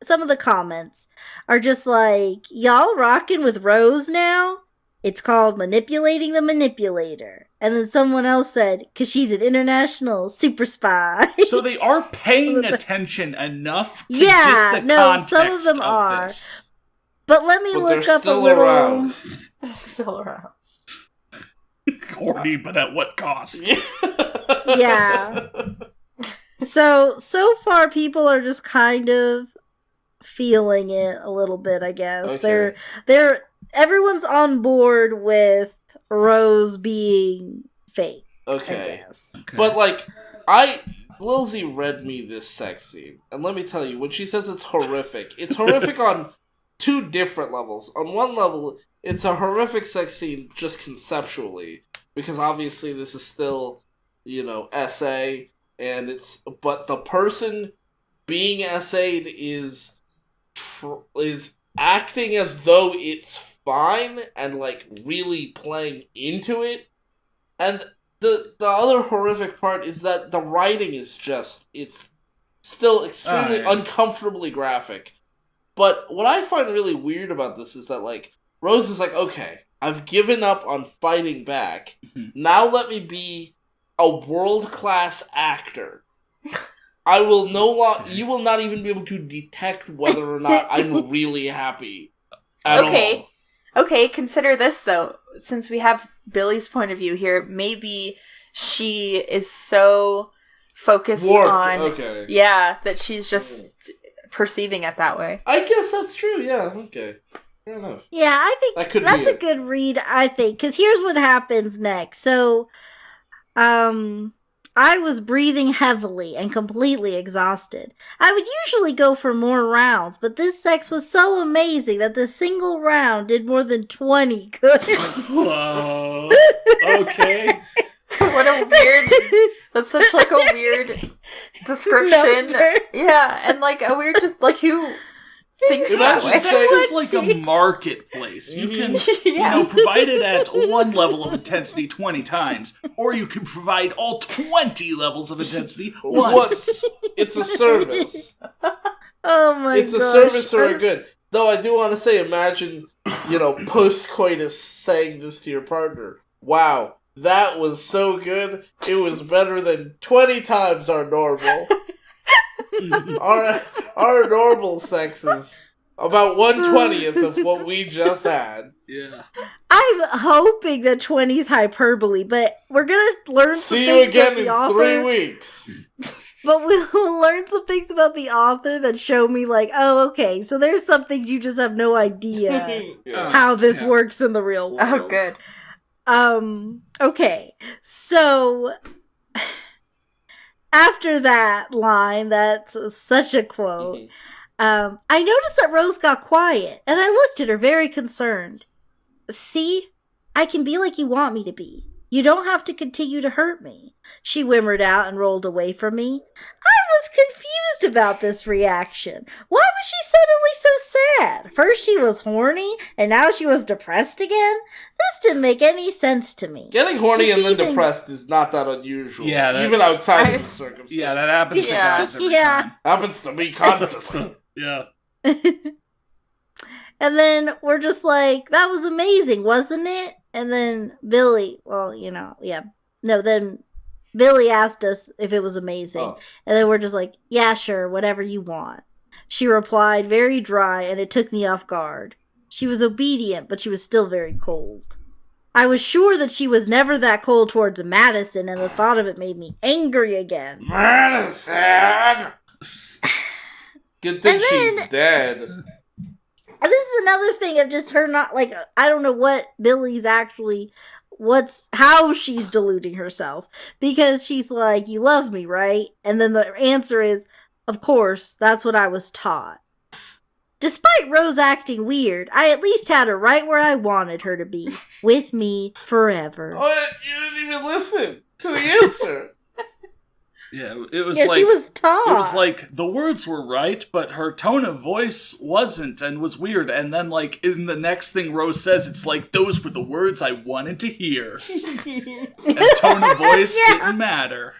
some of the comments are just like, y'all rocking with Rose now? It's called manipulating the manipulator. And then someone else said, cause she's an international super spy. So they are paying attention enough to get the context some of them are. This. But let me look up a little. They're still around. Corny, but at what cost? Yeah. So far people are just kind of feeling it a little bit, I guess. Okay. Everyone's on board with Rose being fake. Okay. I guess. Okay. But like Lil Z read me this sex scene, and let me tell you, when she says it's horrific on 2 different levels. On one level, it's a horrific sex scene just conceptually, because obviously this is still, SA, but the person being SA'd is acting as though it's fine and, like, really playing into it. And the other horrific part is that the writing is just, it's still extremely uncomfortably graphic. But what I find really weird about this is that, like, Rose is like, okay, I've given up on fighting back. Now let me be a world-class actor. I will you will not even be able to detect whether or not I'm really happy at all. Okay, consider this, though. Since we have Billie's point of view here, maybe she is so focused on... Yeah, that she's just perceiving it that way. I guess that's true, yeah, okay. Fair enough. Yeah, I think that's a good read, I think. Because here's what happens next. So, I was breathing heavily and completely exhausted. I would usually go for more rounds, but this sex was so amazing that the single round did more than 20 good. Whoa. Okay. What a weird... That's such, like, a weird description. Yeah, and, like, a weird... Just, like, who... thinks that way. Sex is like a marketplace. You can, provide it at one level of intensity 20 times, or you can provide all 20 levels of intensity once. It's a service. Oh my god. It's a service or a good. Though I do want to say, imagine, post-coitus saying this to your partner. Wow, that was so good. It was better than 20 times our normal. Our normal sex is about 1/20th of what we just had. Yeah. I'm hoping that 20's hyperbole, but we're gonna learn some See things you again about the in author. 3 weeks. But we'll learn some things about the author that show me, like, oh, okay, so there's some things you just have no idea how this works in the real world. Oh, good. Okay, so... After that line, that's such a quote, I noticed that Rose got quiet, and I looked at her very concerned. See? I can be like you want me to be. You don't have to continue to hurt me. She whimpered out and rolled away from me. I was confused about this reaction. Why was she suddenly so sad? First she was horny, and now she was depressed again? This didn't make any sense to me. Getting horny and then depressed is not that unusual. Yeah, even outside of the circumstance. Yeah, that happens to guys every time. Happens to me constantly. Yeah. And then we're just like, that was amazing, wasn't it? And then Billie, then Billie asked us if it was amazing. Oh. And then we're just like, yeah, sure, whatever you want. She replied, very dry, and it took me off guard. She was obedient, but she was still very cold. I was sure that she was never that cold towards Madison, and the thought of it made me angry again. Madison! Good thing she's dead. And this is another thing of just her not, like, I don't know what Billie's actually, how she's deluding herself. Because she's like, you love me, right? And then the answer is, of course, that's what I was taught. Despite Rose acting weird, I at least had her right where I wanted her to be. With me forever. Oh, you didn't even listen to the answer. Yeah, it was she was taught. It was like, the words were right, but her tone of voice wasn't and was weird. And then, like, in the next thing Rose says, it's like, those were the words I wanted to hear. And tone of voice didn't matter.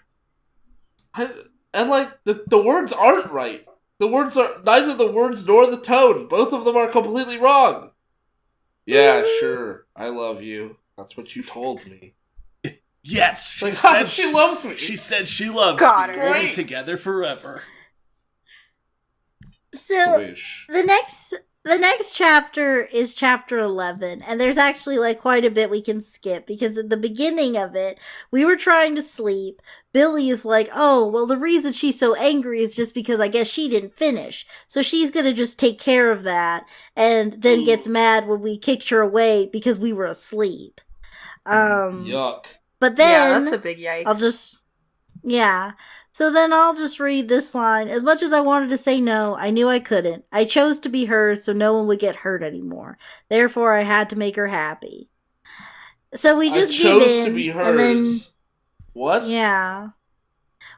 And, like, the words aren't right. The words are, neither the words nor the tone. Both of them are completely wrong. Yeah, sure, I love you. That's what you told me. Yes, she said she loves me. She said she loves me. We'll be together forever. So the next chapter is chapter 11, and there's actually like quite a bit we can skip because at the beginning of it, we were trying to sleep. Billie is like, "Oh, well, the reason she's so angry is just because I guess she didn't finish, so she's gonna just take care of that," and then gets mad when we kicked her away because we were asleep. Yuck. But then, that's a big yikes. So then I'll just read this line. As much as I wanted to say no, I knew I couldn't. I chose to be hers so no one would get hurt anymore. Therefore, I had to make her happy. So we just give in. I chose to be hers. And then, what? Yeah.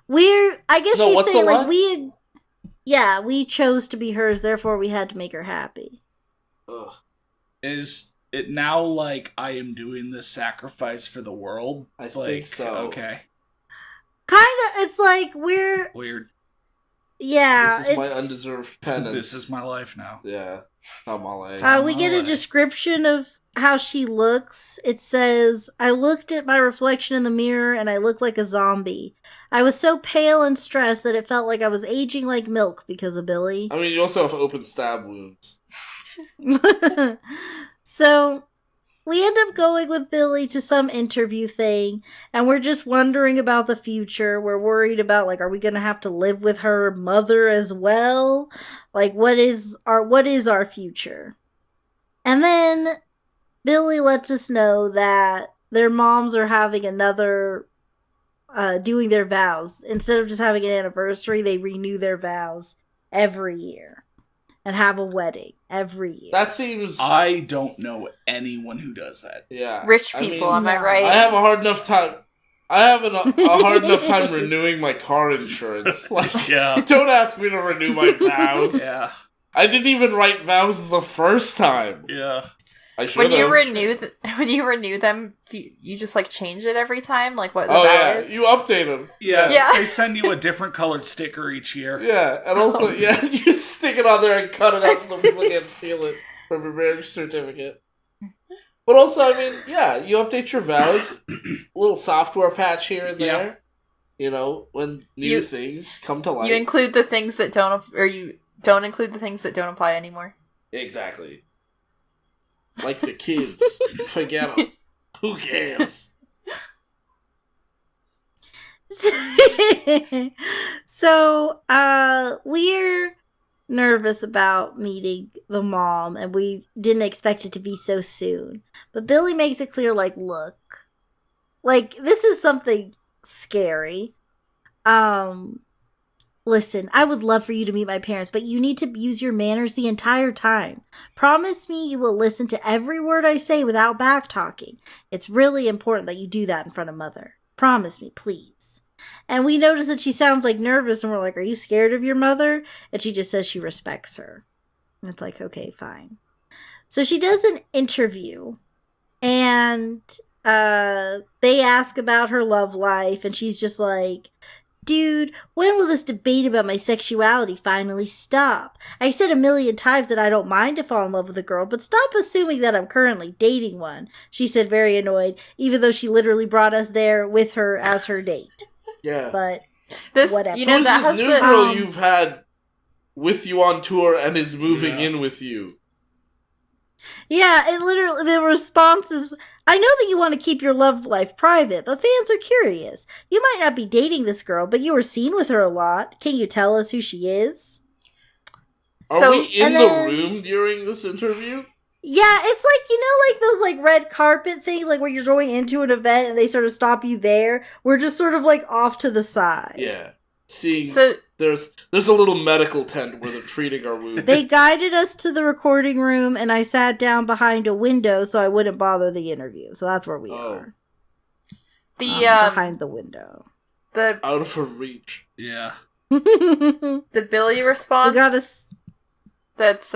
I guess she's saying, like, we chose to be hers, therefore we had to make her happy. Ugh. Is it now like I am doing this sacrifice for the world? I think so. Okay. Kinda, it's like weird. Yeah, this is my undeserved penance. This is my life now. Yeah, not my life. We get a description of how she looks. It says, I looked at my reflection in the mirror and I looked like a zombie. I was so pale and stressed that it felt like I was aging like milk because of Billie. I mean, you also have open stab wounds. So, we end up going with Billie to some interview thing, and we're just wondering about the future. We're worried about, like, are we going to have to live with her mother as well? Like, what is our future? And then Billie lets us know that their moms are having another, doing their vows. Instead of just having an anniversary, they renew their vows every year. And have a wedding every year. That seems... I don't know anyone who does that. Yeah. Rich people, am I right? I have a hard enough time... a hard enough time renewing my car insurance. Like, yeah. Don't ask me to renew my vows. Yeah. I didn't even write vows the first time. Yeah. I should have. When you renew them, do you just like change it every time? Like what the vow is? You update them. Yeah. They send you a different colored sticker each year. Yeah, and also, you stick it on there and cut it up so people can't steal it from your marriage certificate. But also, I mean, you update your vows. A little software patch here and there. Yeah. You know, when new things come to light. You include the things that don't, or you don't include the things that don't apply anymore. Exactly. Like the kids. Forget them. Who cares? So, we're nervous about meeting the mom, and we didn't expect it to be so soon. But Billie makes it clear, like, look, like, this is something scary. Listen, I would love for you to meet my parents, but you need to use your manners the entire time. Promise me you will listen to every word I say without back-talking. It's really important that you do that in front of Mother. Promise me, please. And we notice that she sounds like nervous, and we're like, are you scared of your mother? And she just says she respects her. And it's like, okay, fine. So she does an interview, and they ask about her love life, and she's just like, dude, when will this debate about my sexuality finally stop? I said 1,000,000 times that I don't mind to fall in love with a girl, but stop assuming that I'm currently dating one, she said, very annoyed, even though she literally brought us there with her as her date. Yeah. But whatever. You know, that Who's this new girl you've had with you on tour and is moving in with you? Yeah, and literally the response is, I know that you want to keep your love life private, but fans are curious. You might not be dating this girl, but you were seen with her a lot. Can you tell us who she is? Are we in the room during this interview? Yeah, it's like, you know, like those like red carpet things, like where you're going into an event and they sort of stop you there. We're just sort of like off to the side. Yeah. So there's a little medical tent where they're treating our wound. They guided us to the recording room, and I sat down behind a window so I wouldn't bother the interview. So that's where we are. Behind the window. Out of her reach. Yeah. The Billie response. We got us. That's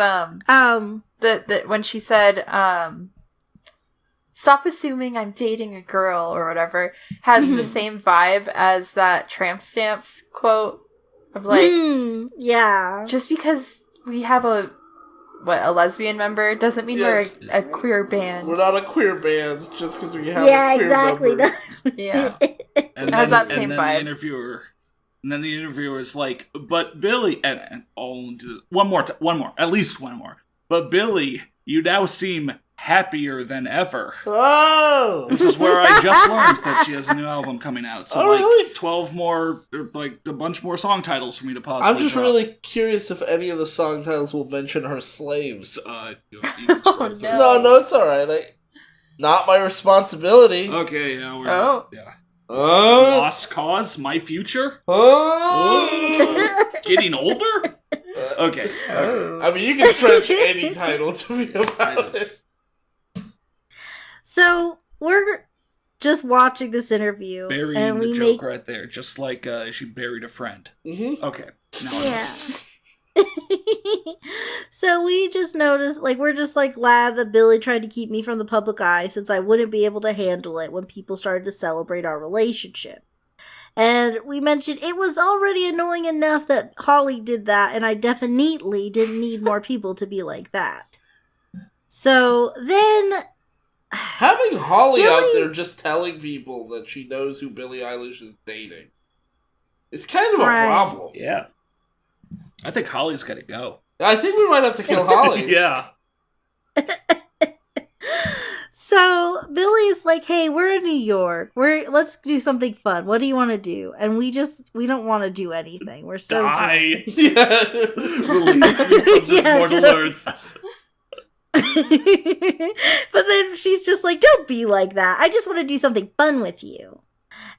that when she said stop assuming I'm dating a girl or whatever, has the same vibe as that Tramp Stamps quote of like, yeah, just because we have a lesbian member doesn't mean we're a queer band. We're not a queer band just because we have a queer member. Yeah, and has that same vibe. And then the interviewer is like, but Billie, and I'll do one more, at least one more. But Billie, you now seem happier than ever. Oh! This is where I just learned that she has a new album coming out. So, really? 12 more, like, a bunch more song titles for me to possibly I'm just drop. really curious if any of the song titles will mention her slaves. You can scroll through. No, it's alright. Not my responsibility. Okay, yeah, yeah. Lost Cause, My Future? Getting older? Okay. I mean, you can stretch any title to me about it. So, we're just watching this interview. Burying the joke right there, just like she buried a friend. Mm-hmm. Okay. Yeah. So we just noticed, like, we're just like glad that Billie tried to keep me from the public eye since I wouldn't be able to handle it when people started to celebrate our relationship. And we mentioned it was already annoying enough that Holly did that, and I definitely didn't need more people to be like that. So then, having Holly out there just telling people that she knows who Billie Eilish is dating is kind of a problem. Yeah. I think Holly's got to go. I think we might have to kill Holly. Yeah. So Billie's like, "Hey, we're in New York. Let's do something fun. What do you want to do?" And we don't want to do anything. We're so die. Yeah. Release me from this mortal earth. But then she's just like, "Don't be like that. I just want to do something fun with you."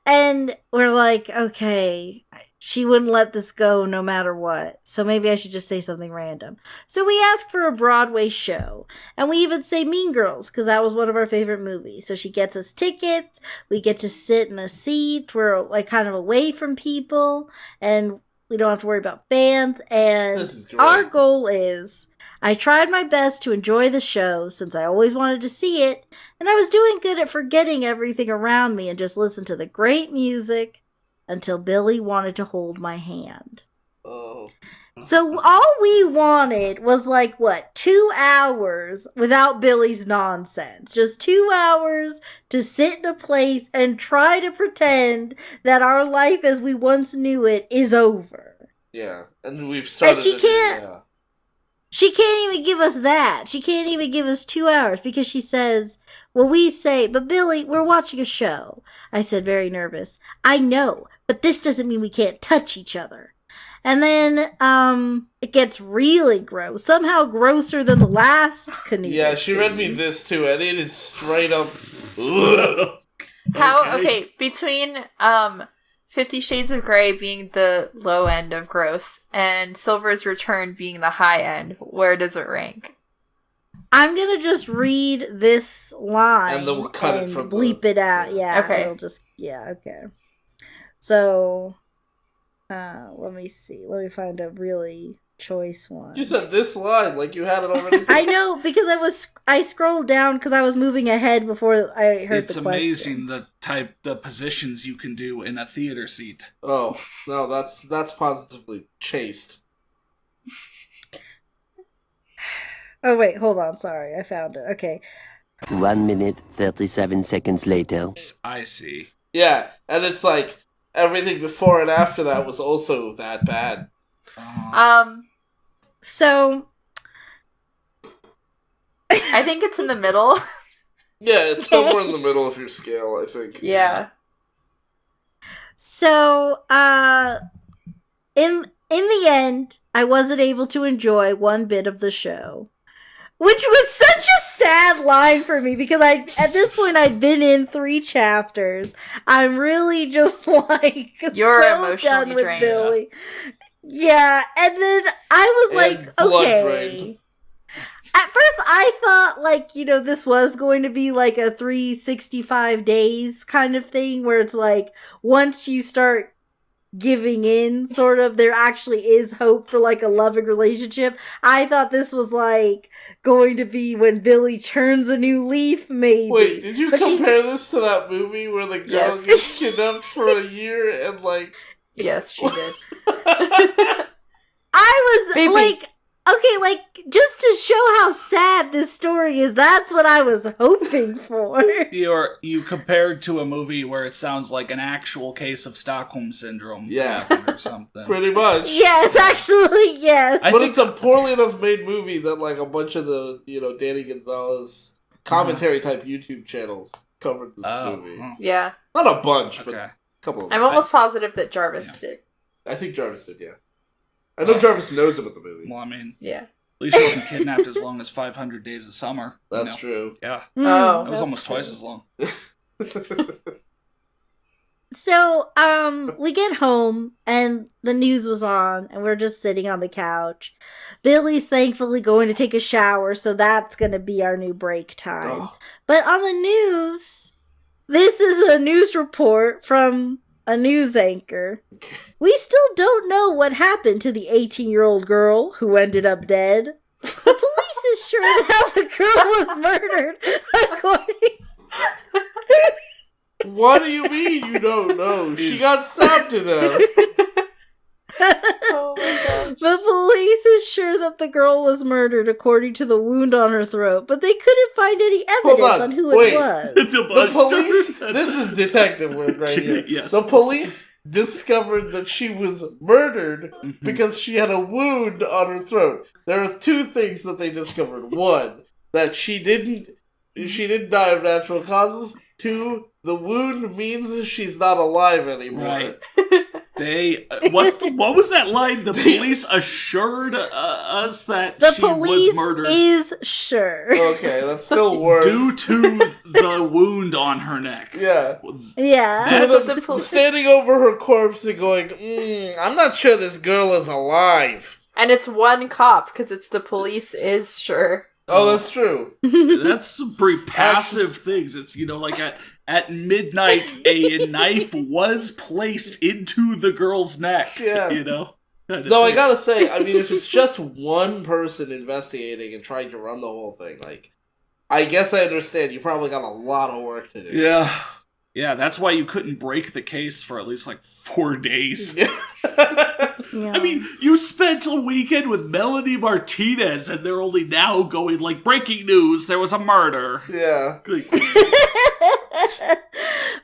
And we're like, okay, she wouldn't let this go no matter what. So maybe I should just say something random. So we ask for a Broadway show. And we even say Mean Girls, because that was one of our favorite movies. So she gets us tickets. We get to sit in a seat. We're like kind of away from people. And we don't have to worry about fans. And our goal is, I tried my best to enjoy the show since I always wanted to see it. And I was doing good at forgetting everything around me and just listen to the great music until Billie wanted to hold my hand. Oh. So all we wanted was 2 hours without Billie's nonsense. Just 2 hours to sit in a place and try to pretend that our life as we once knew it is over. Yeah, and we've started. And she can't even give us that. She can't even give us 2 hours because she says, well, we say, but Billie, we're watching a show. I said, very nervous. I know, but this doesn't mean we can't touch each other. And then, it gets really gross. Somehow grosser than the last canoe. Yeah, she read me this too, and it is straight up. How, okay, between, 50 Shades of Grey being the low end of gross, and Silver's Return being the high end, where does it rank? I'm gonna just read this line and then we'll cut it from bleep it out. Yeah. Okay. It'll just okay. So, let me see. Let me find a really choice one. You said this line like you had it already. I know, because I scrolled down because I was moving ahead before I heard the question. It's amazing the positions you can do in a theater seat. Oh no, that's positively chaste. Oh wait, hold on. Sorry, I found it. Okay. 1 minute, 37 seconds later. I see. Yeah, and it's like everything before and after that was also that bad. So I think it's in the middle. Yeah, it's somewhere in the middle of your scale, I think. Yeah. So, in the end, I wasn't able to enjoy one bit of the show, which was such a sad line for me because at this point I'd been in 3 chapters. I'm really just like You're so emotionally done with drained. Billie. Yeah, and then I was like, blood okay. drained. At first, I thought, like, this was going to be, like, a 365 days kind of thing, where it's, like, once you start giving in, sort of, there actually is hope for, like, a loving relationship. I thought this was, like, going to be when Billie turns a new leaf, maybe. Wait, did you compare this to that movie where the girl Yes. gets kidnapped for a year and, like... Yes, she did. I was, Baby. like... Okay, like, just to show how sad this story is, that's what I was hoping for. You compared to a movie where it sounds like an actual case of Stockholm Syndrome happened or something. Pretty much. Yes, actually, yes. But it's a poorly enough made movie that, like, a bunch of the, Danny Gonzalez commentary-type YouTube channels covered this movie. Yeah. Not a bunch, but Okay. a couple of I'm them. almost positive that Jarvis did. I think Jarvis did, yeah. I know Jarvis knows about the movie. Well, I mean, Yeah. at least she wasn't kidnapped as long as 500 Days of Summer. That's true. Yeah. Oh. That was almost twice as long. So, we get home, and the news was on, and we're just sitting on the couch. Billie's thankfully going to take a shower, so that's going to be our new break time. Oh. But on the news, this is a news report from a news anchor. We still don't know what happened to the 18-year-old girl who ended up dead. The police is sure that the girl was murdered, according... What do you mean you don't know? She got stabbed to death. Oh my gosh. The police is sure that the girl was murdered according to the wound on her throat, but they couldn't find any evidence on who it was. The police... This is detective work right here. Yes. The police discovered that she was murdered because she had a wound on her throat. There are 2 things that they discovered. 1, that she didn't die of natural causes. 2, the wound means she's not alive anymore. Right. They what was that line? The police assured us that The she police was murdered is sure. Okay, that's still worse. due to the wound on her neck. Yeah. Yeah. That's what the police... Standing over her corpse and going, I'm not sure this girl is alive. And it's one cop, because it's the police is sure. Oh, that's true. That's some pretty passive things. It's, like at midnight, a knife was placed into the girl's neck. Yeah. No, I gotta say, I mean, if it's just one person investigating and trying to run the whole thing, like, I guess I understand. You probably got a lot of work to do. Yeah. Yeah, that's why you couldn't break the case for at least, 4 days. Yeah. I mean, you spent a weekend with Melanie Martinez, and they're only now going, breaking news, there was a murder. Yeah.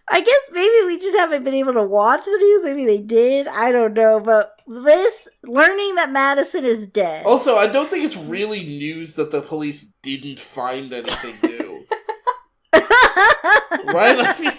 I guess maybe we just haven't been able to watch the news. Maybe they did. I don't know. But learning that Madison is dead. Also, I don't think it's really news that the police didn't find anything new. Right? I mean,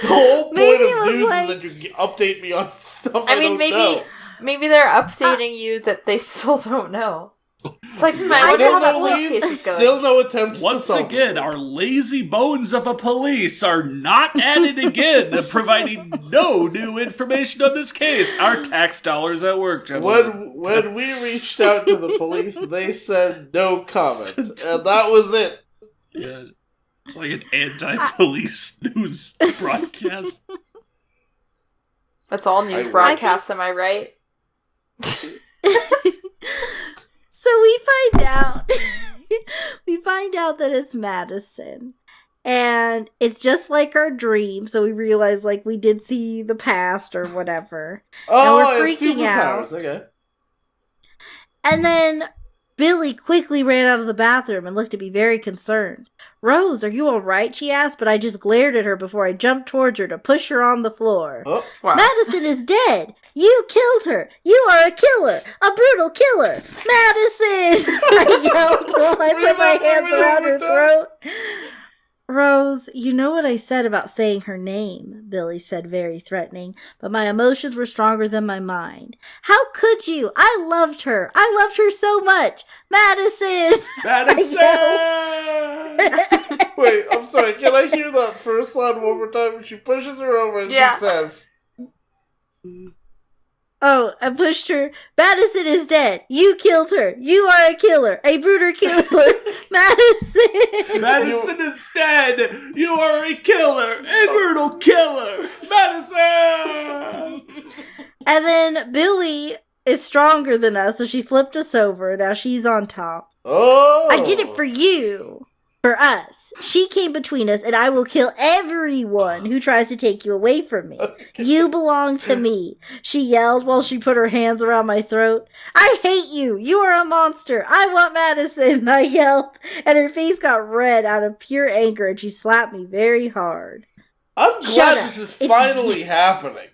the whole point of news is that you update me on stuff I don't know. Maybe they're updating you that they still don't know. It's like, I wonder how that police case is going. Still no attempt. Once again, our lazy bones of a police are not at it again, providing no new information on this case. Our tax dollars at work, gentlemen. When we reached out to the police, they said no comment, and that was it. Yeah, it's like an anti-police news broadcast. That's all news broadcasts, am I right? So we find out that it's Madison, and it's just like our dream. So we realize like we did see the past or whatever. Oh, and we're freaking out. Okay. And then Billie quickly ran out of the bathroom and looked at me very concerned. "Rose, are you all right?" she asked, but I just glared at her before I jumped towards her to push her on the floor. Oh, wow. "Madison is dead! You killed her! You are a killer! A brutal killer! Madison!" I yelled while I put my hands around her throat. "Rose, you know what I said about saying her name," Billie said, very threatening, but my emotions were stronger than my mind. "How could you? I loved her! I loved her so much! Madison!" Madison! Wait, I'm sorry. Can I hear that first line one more time? When she pushes her over and she says... Oh, I pushed her. "Madison is dead. You killed her. You are a killer. A brutal killer. Madison." Madison is dead. You are a killer. A brutal killer. Madison! And then Billie is stronger than us, so she flipped us over. Now she's on top. Oh! "I did it for you. For us. She came between us, and I will kill everyone who tries to take you away from me. You belong to me," she yelled while she put her hands around my throat. "I hate you. You are a monster. I want Madison," I yelled, and her face got red out of pure anger, and she slapped me very hard. I'm glad this is finally happening.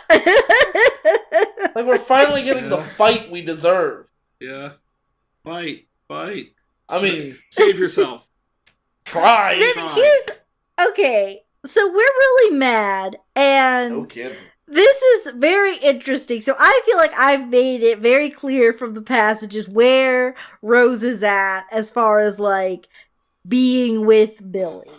Like, we're finally getting the fight we deserve. Yeah. Fight. I mean, save yourself. Try. Okay, so we're really mad, and no kidding. This is very interesting. So I feel like I've made it very clear from the passages where Rose is at as far as like being with Billie.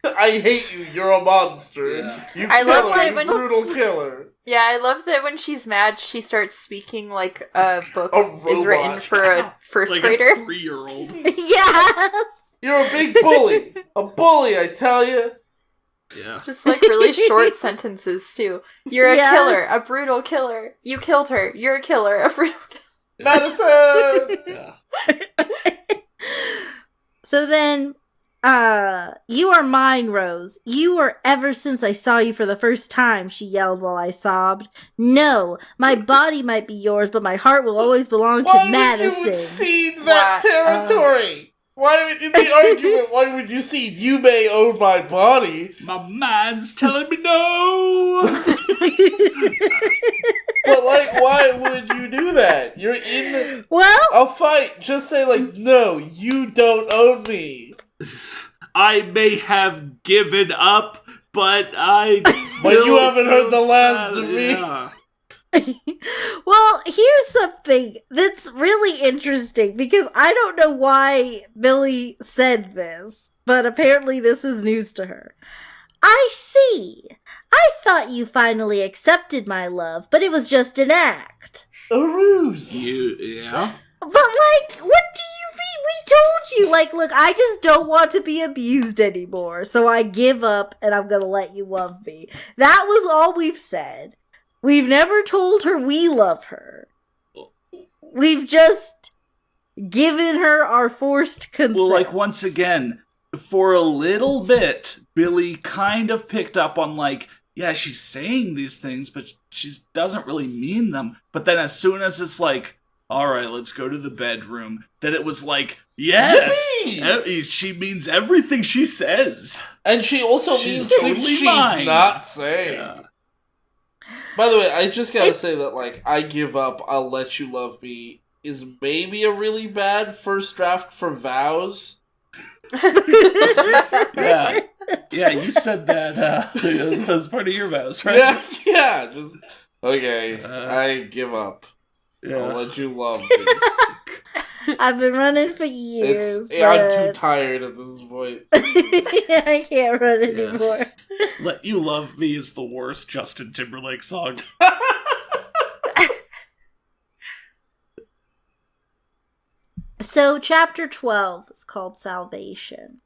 I hate you. You're a monster. Yeah. You I killer. love that You when brutal killer. Yeah, I love that when she's mad, she starts speaking like a book A is written robot. for a first Like grader. a 3-year-old. Yes. You're a big bully. A bully, I tell you. Yeah. Just like really short sentences too. You're a Yeah. killer, a brutal killer. You killed her. You're a killer, a brutal killer. Madison! Yeah. So then, you are mine, Rose. You are ever since I saw you for the first time, she yelled while I sobbed. No, my body might be yours, but my heart will always belong to Madison. Why would you cede that territory? Why would, in the argument, why would you cede? You may own my body. My mind's telling me no! But, like, why would you do that? You're in a fight. Just say, like, no, you don't own me. I may have given up, but But you haven't heard the last of me. Yeah. Well, here's something that's really interesting because I don't know why Billie said this, but apparently this is news to her. I see. I thought you finally accepted my love, but it was just an act. A ruse. Yeah? But, like, what do you mean? We told you. Like, look, I just don't want to be abused anymore, so I give up and I'm gonna let you love me. That was all we've said. We've never told her we love her. We've just given her our forced consent. Well, like, once again, for a little bit, Billie kind of picked up on, like, yeah, she's saying these things, but she doesn't really mean them. But then as soon as it's like, all right, let's go to the bedroom, then it was like, yes! She means everything she says. And she also means things she's not saying. Yeah. By the way, I just gotta say that, like, I give up, I'll let you love me is maybe a really bad first draft for vows. Yeah. Yeah, you said that as part of your vows, right? Yeah, just, okay, I give up. Yeah. I'll let you love me. I've been running for years. I'm too tired at this point. I can't run anymore. Let You Love Me is the worst Justin Timberlake song. So, chapter 12 is called Salvation.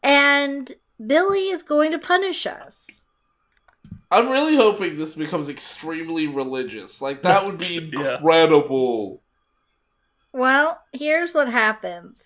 And Billie is going to punish us. I'm really hoping this becomes extremely religious. Like, that would be incredible. Well, here's what happens.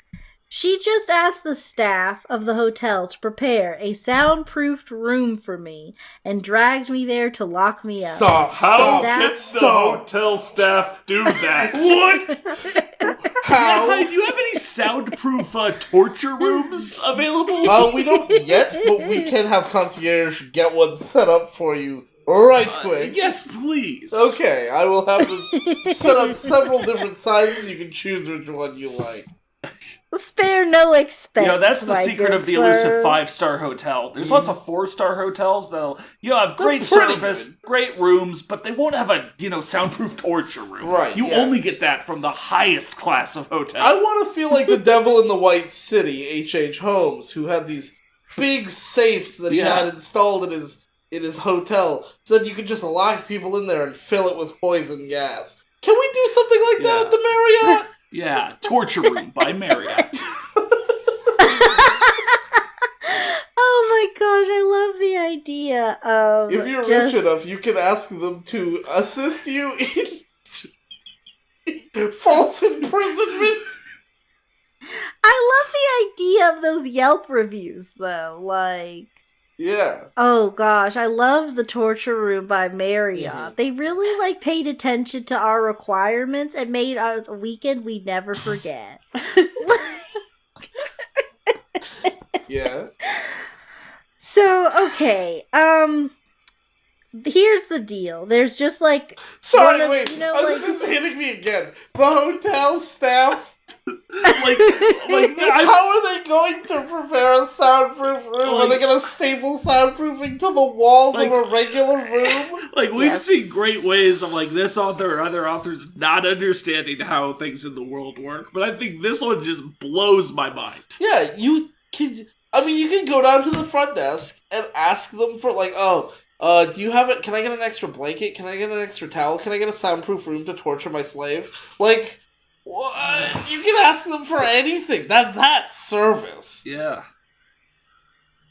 She just asked the staff of the hotel to prepare a soundproofed room for me and dragged me there to lock me up. How can the hotel staff do that? What? How? Yeah, do you have any soundproof torture rooms available? We don't yet, but we can have concierge get one set up for you right quick. Yes, please. Okay, I will have them set up several different sizes. You can choose which one you like. Spare no expense. That's the secret of the elusive 5-star hotel. There's lots of 4-star hotels that'll, have great service, great rooms, but they won't have a, soundproof torture room. Right. You only get that from the highest class of hotel. I want to feel like the devil in the White City, H.H. Holmes, who had these big safes that he had installed in his hotel, so that you could just lock people in there and fill it with poison gas. Can we do something like that at the Marriott? Yeah, Torture Room by Marriott. Oh my gosh, I love the idea of if you're rich enough, you can ask them to assist you in false imprisonment. I love the idea of those Yelp reviews, though. Like... Yeah. Oh gosh, I love the Torture Room by Marriott. Mm-hmm. They really paid attention to our requirements and made a weekend we'd never forget. Yeah. So, okay. Here's the deal. There's just Sorry, wait. This is hitting me again. The hotel staff. How are they going to prepare a soundproof room? Are they going to staple soundproofing to the walls of a regular room? We've seen great ways of this author or other authors not understanding how things in the world work, but I think this one just blows my mind. Yeah, you can go down to the front desk and ask them for do you have it? Can I get an extra blanket? Can I get an extra towel? Can I get a soundproof room to torture my slave? What? You can ask them for anything. That's service. Yeah.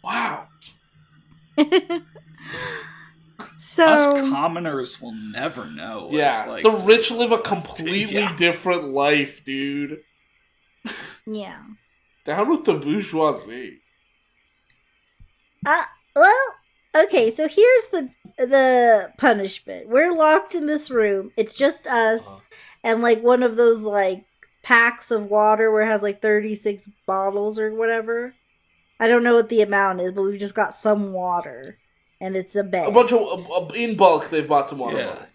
Wow. So us commoners will never know. Yeah. The rich live a completely different life, dude. Yeah. Down with the bourgeoisie. Well, okay, so here's the punishment. We're locked in this room. It's just us. And one of those packs of water where it has 36 bottles or whatever. I don't know what the amount is, but we've just got some water. And it's a bed. A bunch of, in bulk, they've bought some water.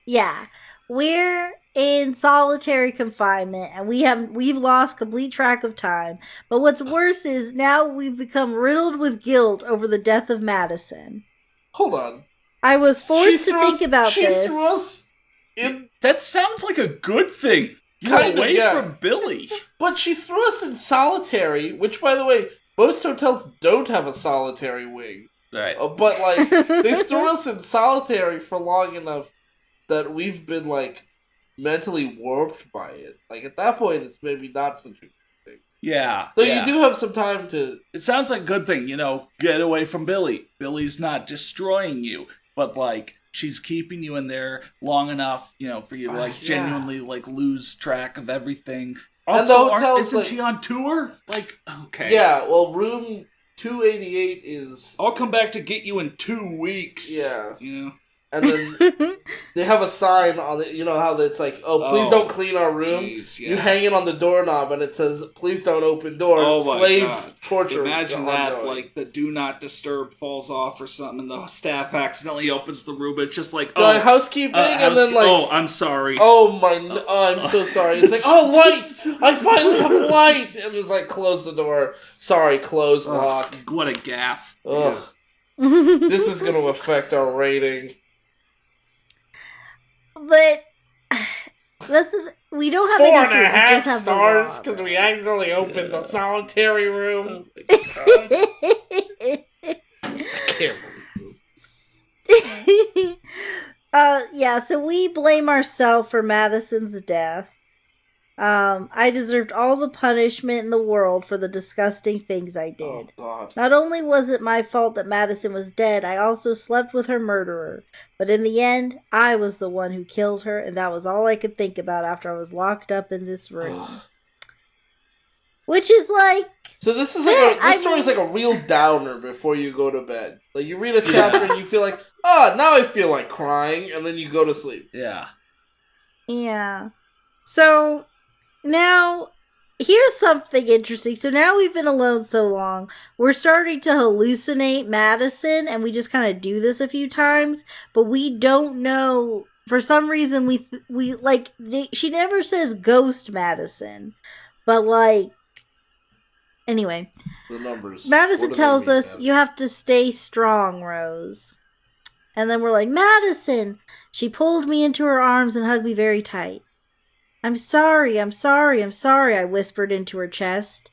Yeah. We're in solitary confinement and we've lost complete track of time. But what's worse is now we've become riddled with guilt over the death of Madison. Hold on. I was forced to think about this. She threw us that sounds like a good thing. You're away from Billie. But she threw us in solitary, which, by the way, most hotels don't have a solitary wing. Right. But, they threw us in solitary for long enough that we've been, mentally warped by it. At that point, it's maybe not such a good thing. Yeah. Though you do have some time to... It sounds like a good thing, get away from Billie. Billie's not destroying you, but, she's keeping you in there long enough, for you to genuinely lose track of everything. Also, isn't she on tour? Okay. Yeah, well, room 288 is... I'll come back to get you in 2 weeks. Yeah. And then they have a sign on it, how it's please don't clean our room. Geez, yeah. You hang it on the doorknob and it says, please don't open doors. Slave torture. Imagine that, the do not disturb falls off or something and the staff accidentally opens the room. It's just housekeeping and then I'm sorry. I'm so sorry. It's light! I finally have light! And it's close the door. Sorry, close, lock. What a gaffe. Ugh. This is going to affect our rating. But We don't have 4.5 stars because we accidentally opened the solitary room. Yeah, so we blame ourselves for Madison's death. I deserved all the punishment in the world for the disgusting things I did. Oh, God. Not only was it my fault that Madison was dead, I also slept with her murderer. But in the end, I was the one who killed her, and that was all I could think about after I was locked up in this room. Which is like... So this is like this story is like a real downer before you go to bed. Like, you read a chapter and you feel like, now I feel like crying, and then you go to sleep. Yeah. Yeah. So... Now, here's something interesting. So now we've been alone so long, we're starting to hallucinate Madison, and we just kind of do this a few times, but we don't know, for some reason, she never says ghost Madison, but anyway. The numbers. Madison tells us, you have to stay strong, Rose. And then we're like, Madison! She pulled me into her arms and hugged me very tight. I'm sorry, I whispered into her chest.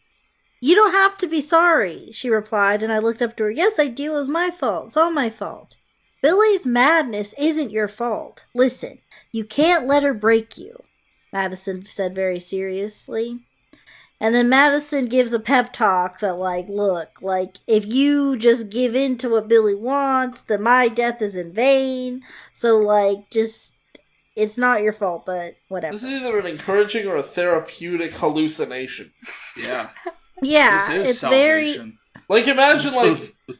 You don't have to be sorry, she replied, and I looked up to her. Yes, I do. It was my fault. It's all my fault. Billie's madness isn't your fault. Listen, you can't let her break you, Madison said very seriously. And then Madison gives a pep talk that, look, if you just give in to what Billie wants, then my death is in vain. So, it's not your fault, but whatever. This is either an encouraging or a therapeutic hallucination. Yeah. Yeah, this is it's salvation. Imagine,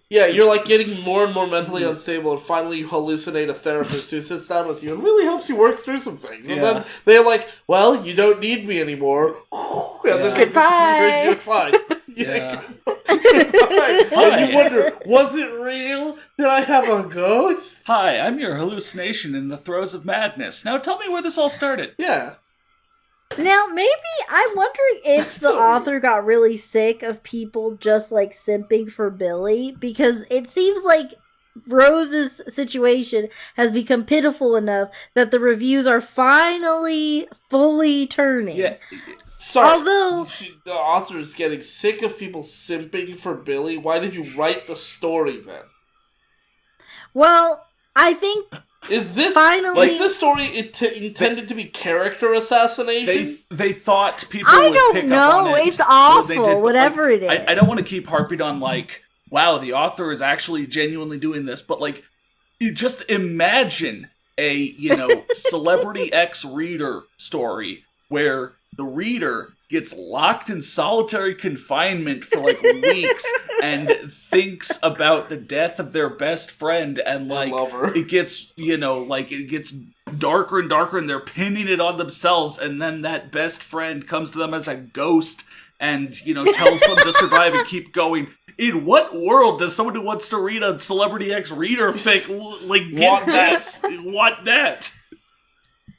you're, getting more and more mentally unstable, and finally you hallucinate a therapist who sits down with you and really helps you work through some things. And then they're like, well, you don't need me anymore. And then they disappear and you're fine. Yeah. And you wonder, was it real? Did I have a ghost? Hi, I'm your hallucination in the throes of madness. Now tell me where this all started. Yeah. Now, maybe I'm wondering if the author got really sick of people just simping for Billie, because it seems like Rose's situation has become pitiful enough that the reviews are finally fully turning. Yeah. Sorry, although the author is getting sick of people simping for Billie. Why did you write the story then? Well, I think is this story intended to be character assassination? They thought people would pick up on it. It's awful. Whatever it is. I don't want to keep harping on wow, the author is actually genuinely doing this, but you just imagine a Celebrity X reader story where the reader gets locked in solitary confinement for weeks and thinks about the death of their best friend, and it gets it gets darker and darker, and they're pinning it on themselves, and then that best friend comes to them as a ghost and tells them to survive and keep going. In what world does someone who wants to read a Celebrity X reader fic want that?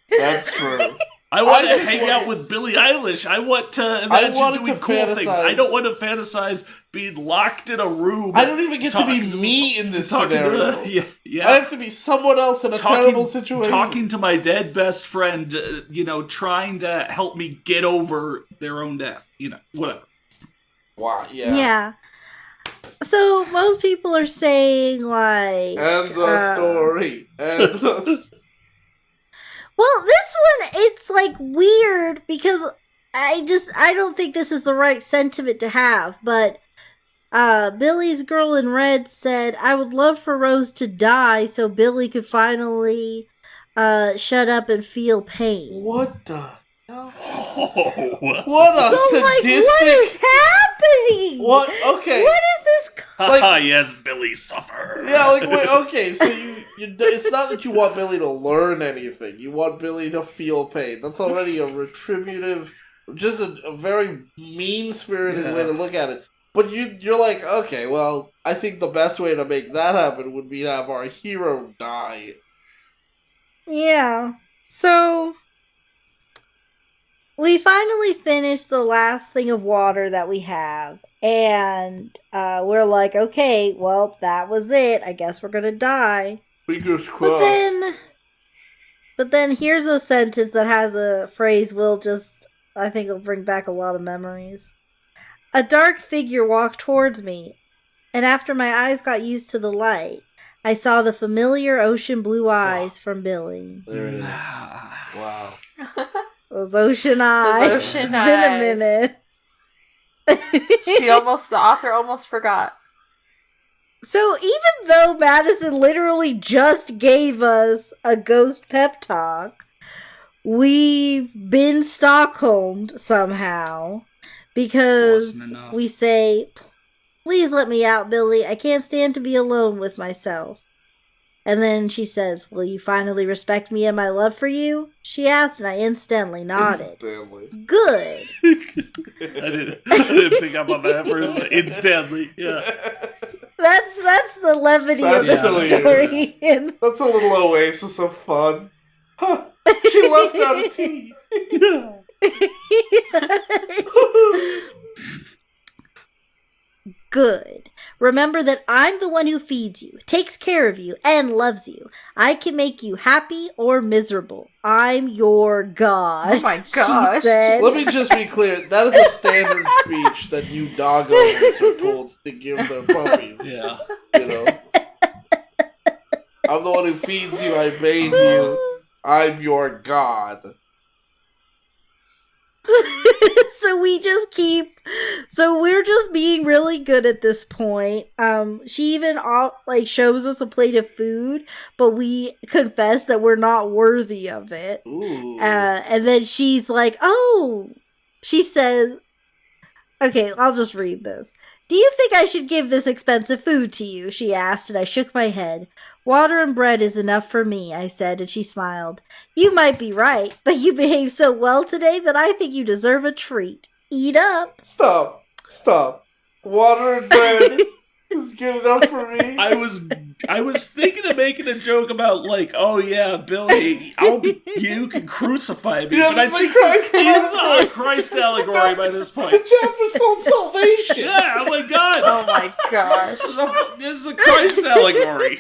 That's true. I want to hang out with Billie Eilish. I want to imagine doing cool things. I don't want to fantasize being locked in a room. I don't even get to be me in this scenario. Yeah. I have to be someone else in a terrible situation. Talking to my dead best friend, trying to help me get over their own death. Whatever. Wow, yeah. Yeah. So, most people are saying, And the story. And the... Well, this one, it's, weird, because I don't think this is the right sentiment to have, but, Billie's girl in red said, I would love for Rose to die so Billie could finally, shut up and feel pain. What the hell? What a sadistic... what is happening? What? Okay. What is this? Yes, Billie, suffer. Yeah, wait, okay, so it's not that you want Billie to learn anything. You want Billie to feel pain. That's already a retributive, just a very mean-spirited way to look at it. But you're like, okay, well, I think the best way to make that happen would be to have our hero die. Yeah. So, we finally finished the last thing of water that we have. And we're like, okay, well, that was it. I guess we're gonna die. Fingers crossed. But then But then here's a sentence that has a phrase I think will bring back a lot of memories. A dark figure walked towards me, and after my eyes got used to the light, I saw the familiar ocean blue eyes from Billie. There it is. Wow. Those ocean eyes. Those ocean It's been a minute. The author almost forgot. So even though Madison literally just gave us a ghost pep talk, we've been Stockholmed somehow because we say, "Please let me out, Billie. I can't stand to be alone with myself." And then she says, "Will you finally respect me and my love for you?" She asked, and I instantly nodded. Good. I didn't pick up on that first. Instantly, yeah. That's the levity of the story. That's a little oasis of fun. Huh. She left out a tea. Good. Remember that I'm the one who feeds you, takes care of you, and loves you. I can make you happy or miserable. I'm your god. Oh my gosh. She said. Let me just be clear. That is a standard speech that new dog owners are told to give their puppies. Yeah. You know? I'm the one who feeds you, I bathe you. I'm your god. So we're just being really good at this point. She even shows us a plate of food, but we confess that we're not worthy of it. And then she's like, "Oh," she says, "Okay, I'll just read this. Do you think I should give this expensive food to you?" she asked, and I shook my head. "Water and bread is enough for me," I said, and she smiled. "You might be right, but you behaved so well today that I think you deserve a treat. Eat up." Stop. Water and bread is good enough for me. I was thinking of making a joke about, like, oh yeah, Billie, you can crucify me. Yeah, but I think it's a Christ allegory by this point. The chapter's called Salvation. Yeah, oh my god. Oh my gosh. This is a Christ allegory.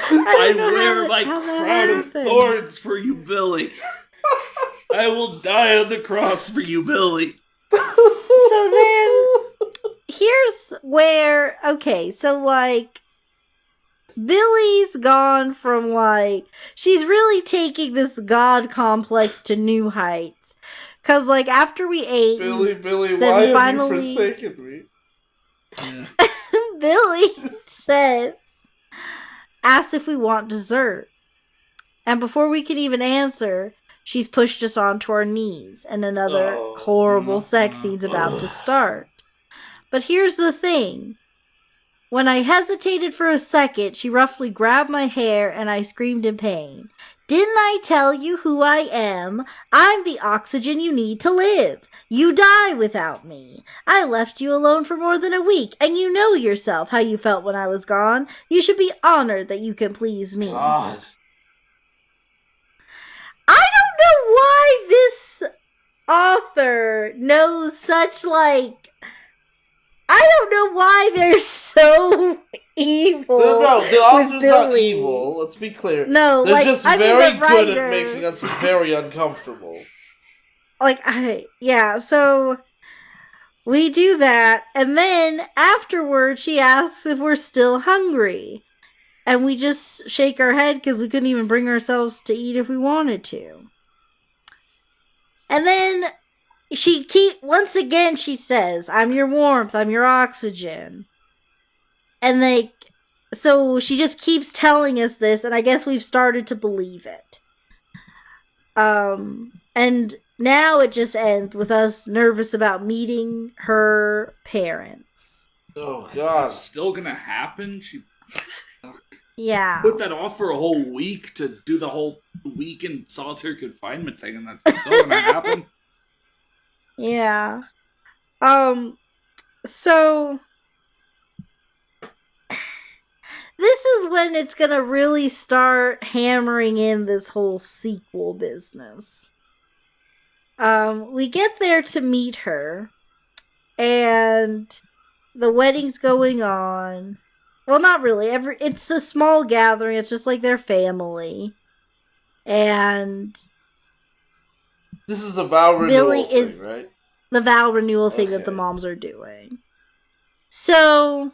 I wear my crown of thorns for you, Billie. I will die on the cross for you, Billie. So then, here's where, Billie's gone from, she's really taking this god complex to new heights. Because, after we ate... Billie, why have you forsaken me? Yeah. Billie asks if we want dessert. And before we can even answer, she's pushed us onto our knees, and another horrible sex scene's about to start. But here's the thing. When I hesitated for a second, she roughly grabbed my hair, and I screamed in pain. "Didn't I tell you who I am? I'm the oxygen you need to live. You die without me. I left you alone for more than a week, and you know yourself how you felt when I was gone. You should be honored that you can please me." God. I don't know why this author knows such, I don't know why they're so evil. No, the author's not evil. Let's be clear. No, they're just very good at making us very uncomfortable. So we do that, and then afterward she asks if we're still hungry. And we just shake our head because we couldn't even bring ourselves to eat if we wanted to. And then once again she says, "I'm your warmth, I'm your oxygen." And so she just keeps telling us this, and I guess we've started to believe it. And now it just ends with us nervous about meeting her parents. Oh God. It's still gonna happen? Yeah. Put that off for a whole week to do the whole week in solitary confinement thing, and that's still gonna happen. Yeah. So this is when it's gonna really start hammering in this whole sequel business. We get there to meet her, and the wedding's going on. Well, not really. It's a small gathering. It's just like their family. And this is a vow renewal thing, right? The vow renewal thing that the moms are doing. So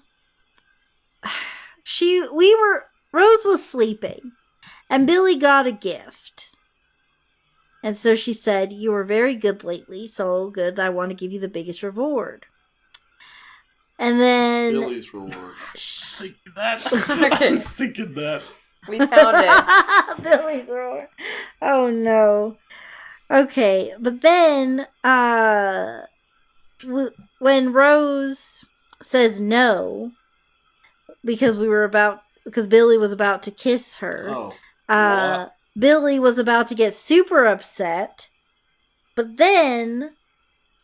Rose was sleeping, and Billie got a gift. And so she said, "You were very good lately, so good I want to give you the biggest reward." And then Billie's reward. Thinking that. Okay. I was thinking that. We found it. Billie's reward. Oh no. Okay, but then when Rose says no, because Billie was about to kiss her. Billie was about to get super upset, but then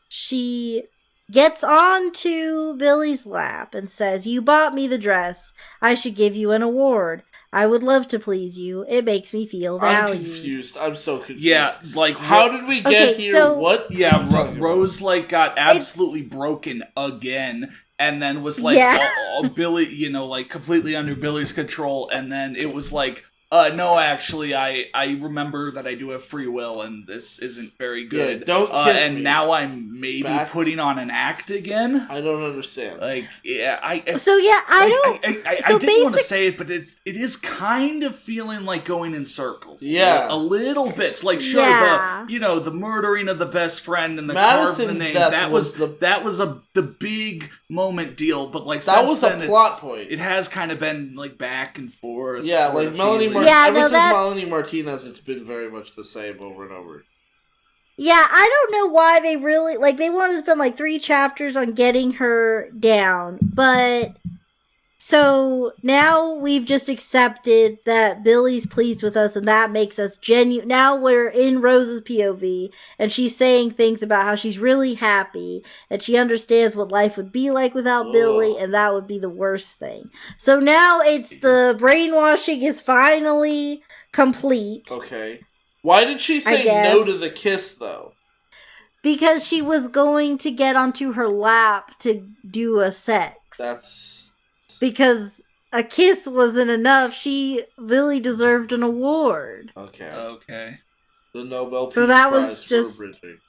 she gets onto Billie's lap and says, "You bought me the dress. I should give you an award. I would love to please you. It makes me feel valued." I'm confused. I'm so confused. Yeah, like how did we get here? So, what? Yeah, Rose like got absolutely broken again, and then was like Billie, like completely under Billie's control, and then it was like, no, actually, I remember that I do have free will, and this isn't very good. Yeah, don't kiss me. Now I'm maybe putting on an act again. I don't understand. Like, yeah, I didn't want to say it, but it is kind of feeling like going in circles. Yeah, a little bit. It's like, sure, the murdering of the best friend and the carving the name. That was the big moment deal. But like, that was a plot point. It has kind of been like back and forth. Yeah, like Melanie. Ever since Melanie Martinez, it's been very much the same over and over. Yeah, I don't know why they really, they wanted to spend 3 chapters on getting her down, but so now we've just accepted that Billie's pleased with us, and that makes us genuine. Now we're in Rose's POV, and she's saying things about how she's really happy, and she understands what life would be like without Billie, and that would be the worst thing. So now it's the brainwashing is finally complete. Okay. Why did she say no to the kiss, though? Because she was going to get onto her lap to do a sex. Because a kiss wasn't enough. Billie deserved an award. Okay. The Nobel Peace so that Prize was just, for bridging.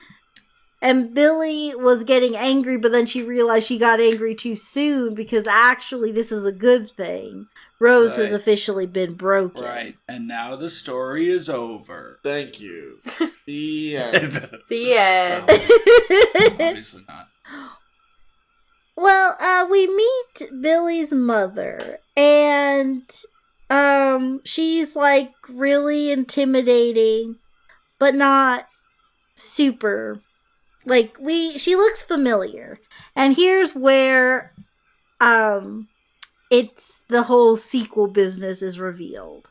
And Billie was getting angry, but then she realized she got angry too soon because actually this was a good thing. Rose has officially been broken. Right, and now the story is over. Thank you. The end. The end. Obviously not. Well, we meet Billie's mother, and she's really intimidating, but not super. She looks familiar, and here's where it's the whole sequel business is revealed.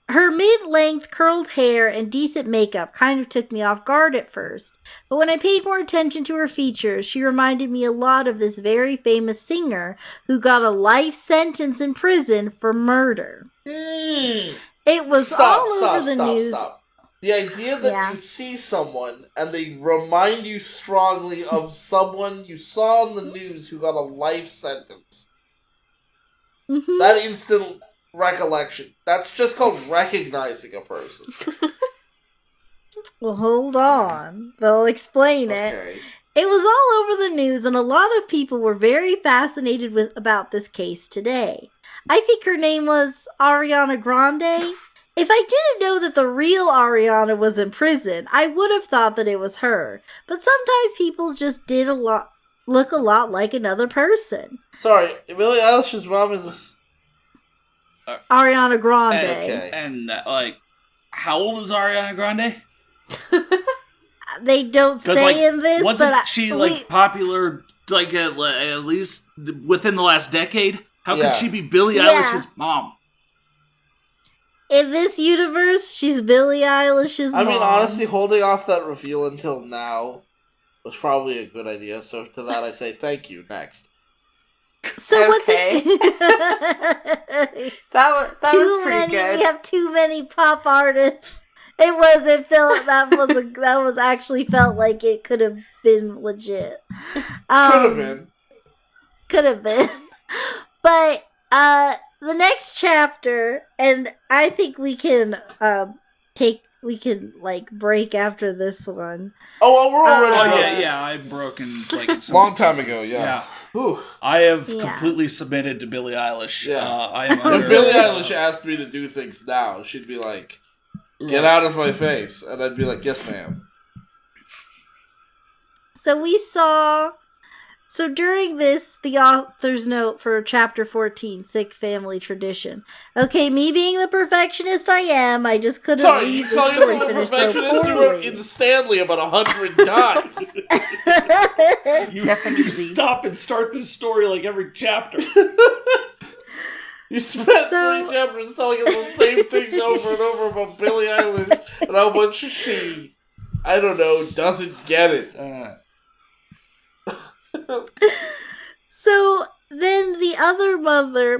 Her mid-length curled hair and decent makeup kind of took me off guard at first, but when I paid more attention to her features, she reminded me a lot of this very famous singer who got a life sentence in prison for murder. It was all over the news. Stop. The idea that you see someone and they remind you strongly of someone you saw on the news who got a life sentence. Mm-hmm. That instant recollection. That's just called recognizing a person. Well, hold on. They'll explain it. It was all over the news, and a lot of people were very fascinated about this case today. I think her name was Ariana Grande. If I didn't know that the real Ariana was in prison, I would have thought that it was her. But sometimes people just look a lot like another person. Sorry, Billie Eilish's mom is Ariana Grande. And how old is Ariana Grande? They don't say in this, wasn't she popular at least within the last decade? How could she be Billie Eilish's mom? In this universe, she's Billie Eilish's mom. I mean, honestly, holding off that reveal until now was probably a good idea. So to that, I say thank you. Next. So what's it? that was pretty good. We have too many pop artists. It wasn't felt. That was actually felt like it could have been legit. Could have been. Could have been. But the next chapter, and I think we can break after this one. Oh, we're already yeah, I've broken like long time ago. Yeah. I have completely submitted to Billie Eilish. Yeah. I am If Billie Eilish asked me to do things now, she'd be like, "Get out of my face," and I'd be like, "Yes, ma'am." So during this, the author's note for chapter 14, Sick Family Tradition. Okay, me being the perfectionist I am, I just couldn't leave the story finished so poorly. You wrote in Stanley about 100 times. You stop and start this story like every chapter. You spent 3 chapters telling us the same things over and over about Billie Eilish and how much she, I don't know, doesn't get it. So then the other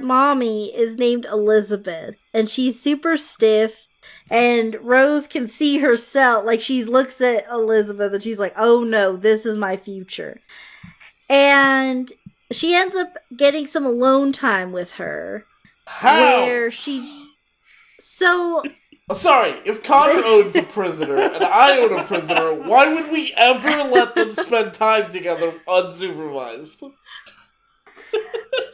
mommy, is named Elizabeth, and she's super stiff, and Rose can see herself, like she looks at Elizabeth and she's like, oh no, this is my future. And she ends up getting some alone time with her. How? Where she... So... Sorry, if Connor owns a prisoner and I own a prisoner, why would we ever let them spend time together unsupervised?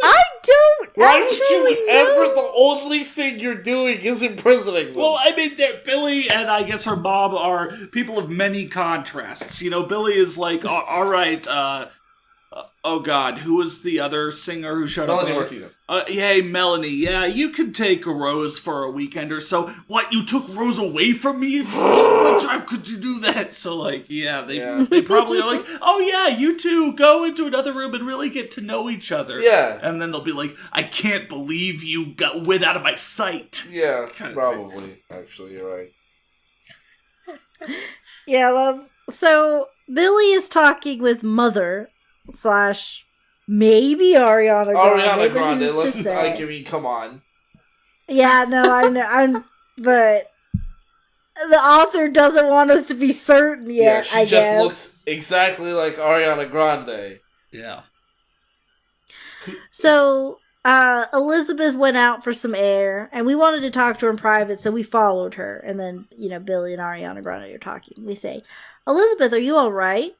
I don't Why would you ever, the only thing you're doing is imprisoning them? Well, I mean, Billie and I guess her mom are people of many contrasts. You know, Billie is like, all right, oh God, who was the other singer who showed up? Melanie Martinez. Hey, Melanie, yeah, you can take Rose for a weekend or so. What, you took Rose away from me? So much, how could you do that? So, like, they probably are like, oh yeah, you two go into another room and really get to know each other. Yeah. And then they'll be like, I can't believe you went out of my sight. Yeah, probably. Actually, you're right. Yeah, so Billie is talking with Mother / maybe Ariana Grande. I mean, come on. Yeah, no, I know, but the author doesn't want us to be certain yet. Yeah, she just looks exactly like Ariana Grande. Yeah. So Elizabeth went out for some air, and we wanted to talk to her in private, so we followed her. And then, Billie and Ariana Grande are talking. We say, Elizabeth, are you all right?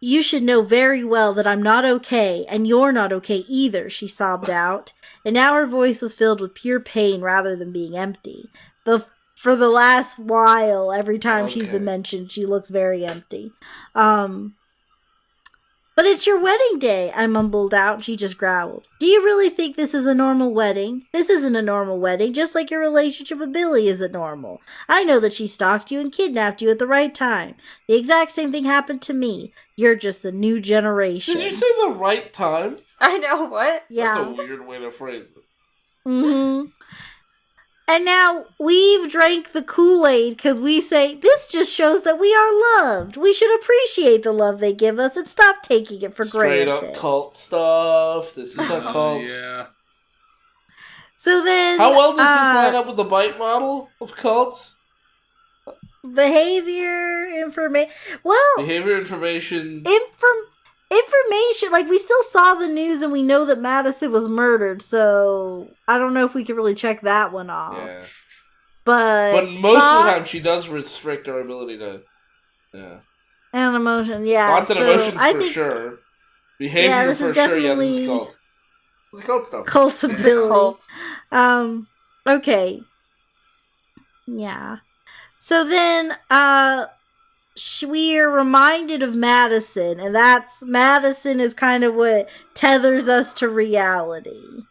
You should know very well that I'm not okay, and you're not okay either, she sobbed out. And now her voice was filled with pure pain rather than being empty. For the last while, every time she's been mentioned, she looks very empty. But it's your wedding day, I mumbled out. She just growled. Do you really think this is a normal wedding? This isn't a normal wedding, just like your relationship with Billie isn't normal. I know that she stalked you and kidnapped you at the right time. The exact same thing happened to me. You're just the new generation. Did you say the right time? I know, what? Yeah. That's a weird way to phrase it. Mm-hmm. And now we've drank the Kool-Aid because we say, this just shows that we are loved. We should appreciate the love they give us and stop taking it for granted. Straight up cult stuff. This is a cult. Yeah. So then... How well does this line up with the Bite model of cults? Behavior information. Well... Behavior information... Information, like, we still saw the news and we know that Madison was murdered, so I don't know if we can really check that one off. Yeah. But most of the time she does restrict our ability to... Yeah. And emotion, yeah. Thoughts and emotions for sure. Behavior for sure, yeah, this is cult. This is cult stuff. Cultability. Okay. Yeah. So then, we are reminded of Madison, and Madison is kind of what tethers us to reality.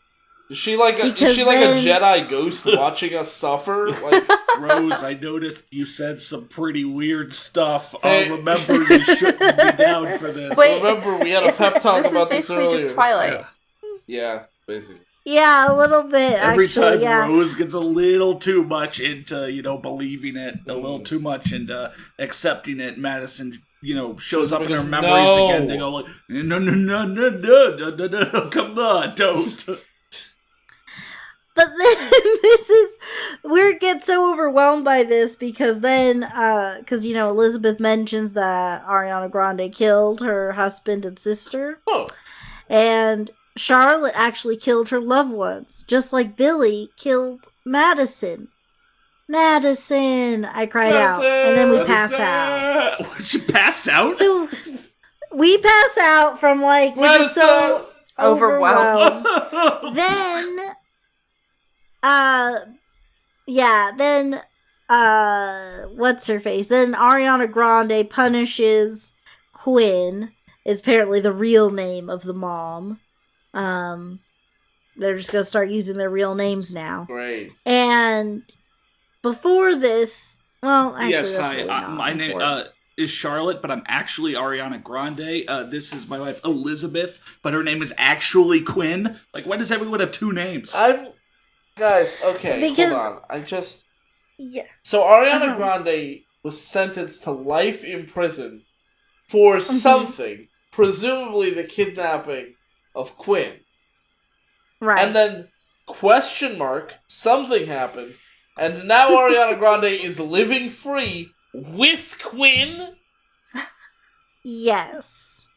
Is she like a Jedi ghost watching us suffer? Like, Rose, I noticed you said some pretty weird stuff. Remember, you shouldn't be down for this. Wait, remember, we had a pep talk about this earlier. This is basically just Twilight. Yeah, basically. Yeah, a little bit. Every actually, time Rose gets a little too much into, believing it, a little too much into accepting it, Madison, shows up in her memories again. They go like, no, come on, don't. But then we get so overwhelmed by this because then, Elizabeth mentions that Ariana Grande killed her husband and sister. Oh. And Charlotte actually killed her loved ones, just like Billie killed Madison. Madison! I cried out. And then we passed out. What, you passed out? So, we pass out from, like, we're just so overwhelmed. Then, what's her face? Then Ariana Grande punishes Quinn, is apparently the real name of the mom. They're just gonna start using their real names now. Great. And before this, well, actually, yes, that's hi. really not my name is Charlotte, but I'm actually Ariana Grande. This is my wife Elizabeth, but her name is actually Quinn. Like, why does everyone have two names? Guys, okay, because, hold on. Yeah. So Ariana Grande was sentenced to life in prison for something, presumably the kidnapping of Quinn. Right. And then, something happened, and now Ariana Grande is living free with Quinn? Yes.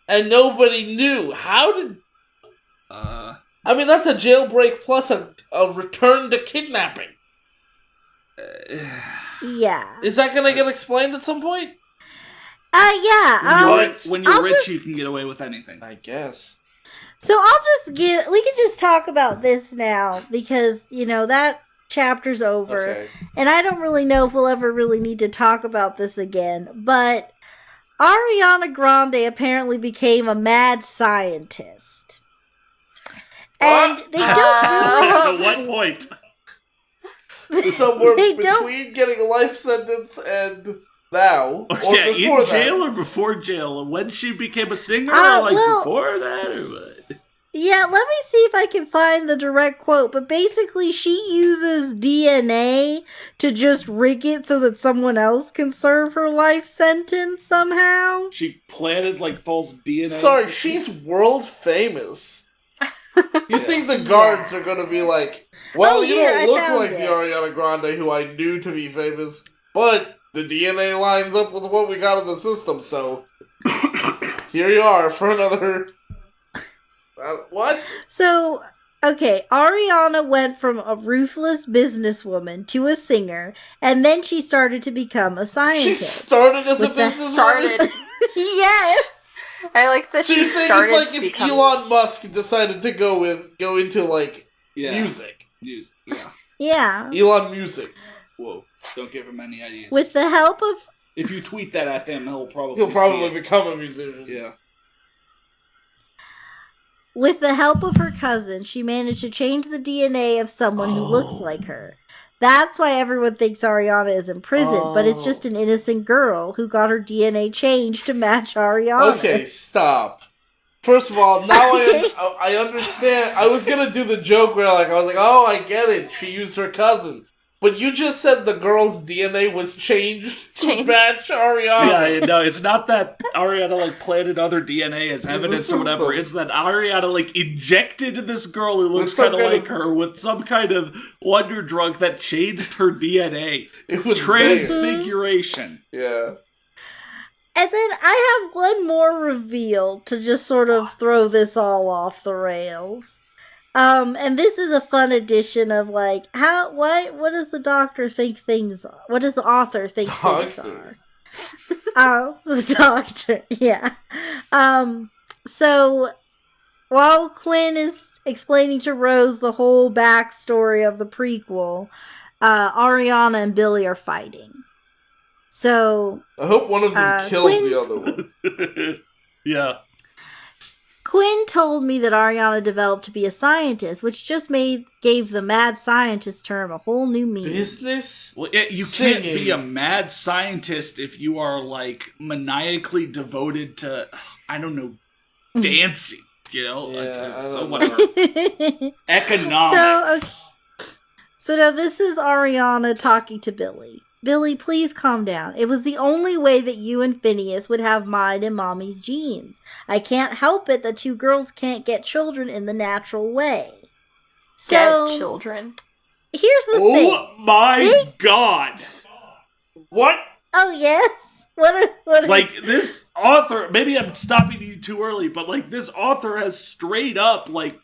And nobody knew. How did... I mean, that's a jailbreak plus a return to kidnapping. Yeah. Is that gonna get explained at some point? Yeah. When you're rich, you can get away with anything. I guess. So we can just talk about this now, because, that chapter's over. Okay. And I don't really know if we'll ever really need to talk about this again, but Ariana Grande apparently became a mad scientist. And they don't really... At what point? Somewhere between getting a life sentence and now, or yeah, before in jail or before jail? When she became a singer, before that? Or what? Yeah, let me see if I can find the direct quote, but basically she uses DNA to just rig it so that someone else can serve her life sentence somehow. She planted, false DNA? Sorry, she's world famous. You think the guards are gonna be like, well, you don't look like the Ariana Grande who I knew to be famous, but the DNA lines up with what we got in the system, so here you are for another... what? So, okay, Ariana went from a ruthless businesswoman to a singer, and then she started to become a scientist. She started as a businesswoman? Yes! I like that she started it's like if Elon Musk decided to go into music. Yeah. Elon Music. Whoa. Don't give him any ideas. With the help of... If you tweet that at him, he'll probably become a musician. Yeah. With the help of her cousin, she managed to change the DNA of someone who looks like her. That's why everyone thinks Ariana is in prison, but it's just an innocent girl who got her DNA changed to match Ariana. Okay, stop. First of all, now I understand. I was gonna do the joke where I was like, oh, I get it. She used her cousin. But you just said the girl's DNA was changed to match Ariana. Yeah, no, it's not that Ariana, planted other DNA as evidence or whatever. It's that Ariana, injected this girl who looks kind of like her with some kind of wonder drug that changed her DNA. It was transfiguration. Yeah. And then I have one more reveal to just sort of throw this all off the rails. And this is a fun addition of what does the doctor think things are? What does the author think things are? Oh, the doctor, yeah. So while Quinn is explaining to Rose the whole backstory of the prequel, Ariana and Billie are fighting. So I hope one of them kills the other one. Yeah. Quinn told me that Ariana developed to be a scientist, which just gave the mad scientist term a whole new meaning. Business? Well, you can't be a mad scientist if you are, maniacally devoted to, I don't know, dancing, so whatever. Economics. So now this is Ariana talking to Billie. Billie, please calm down. It was the only way that you and Phineas would have mine and Mommy's genes. I can't help it that two girls can't get children in the natural way. So, get children? Here's the thing. Oh my God. What? Oh, yes? What like, this author, maybe I'm stopping you too early, but, like, this author has straight up, like,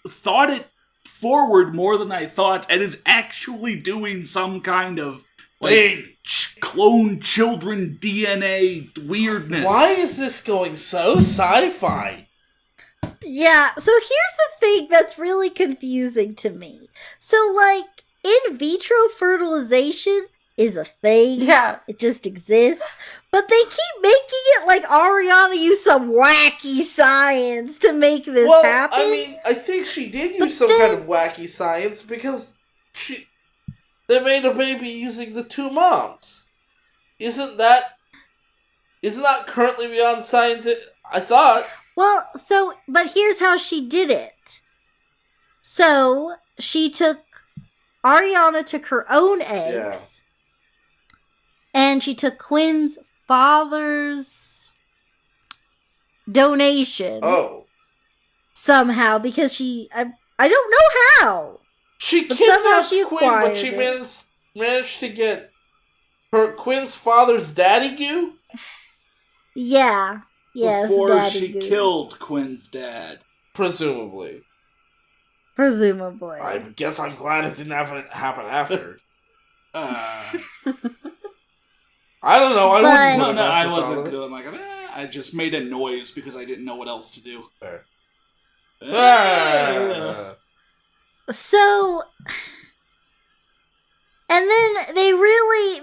thought it forward more than I thought, and is actually doing some kind of, like, clone children DNA weirdness. Why is this going so sci-fi? Yeah, so here's the thing that's really confusing to me. So, like, in vitro fertilization is a thing. Yeah. It just exists. But they keep making it like Ariana used some wacky science to make this happen. I mean, I think she did use some kind of wacky science because they made a baby using the two moms. Isn't that currently beyond scientific? I thought. Well, but here's how she did it. So, Ariana took her own eggs, and she took Quinn's father's donation. Oh. Somehow, because I don't know how. She kidnapped Quinn, but she managed to get Quinn's father's daddy goo? Yeah. Yes, before she killed Quinn's dad. Presumably. I guess I'm glad it didn't happen after. I don't know. I wasn't doing like I just made a noise because I didn't know what else to do. Fair. So, and then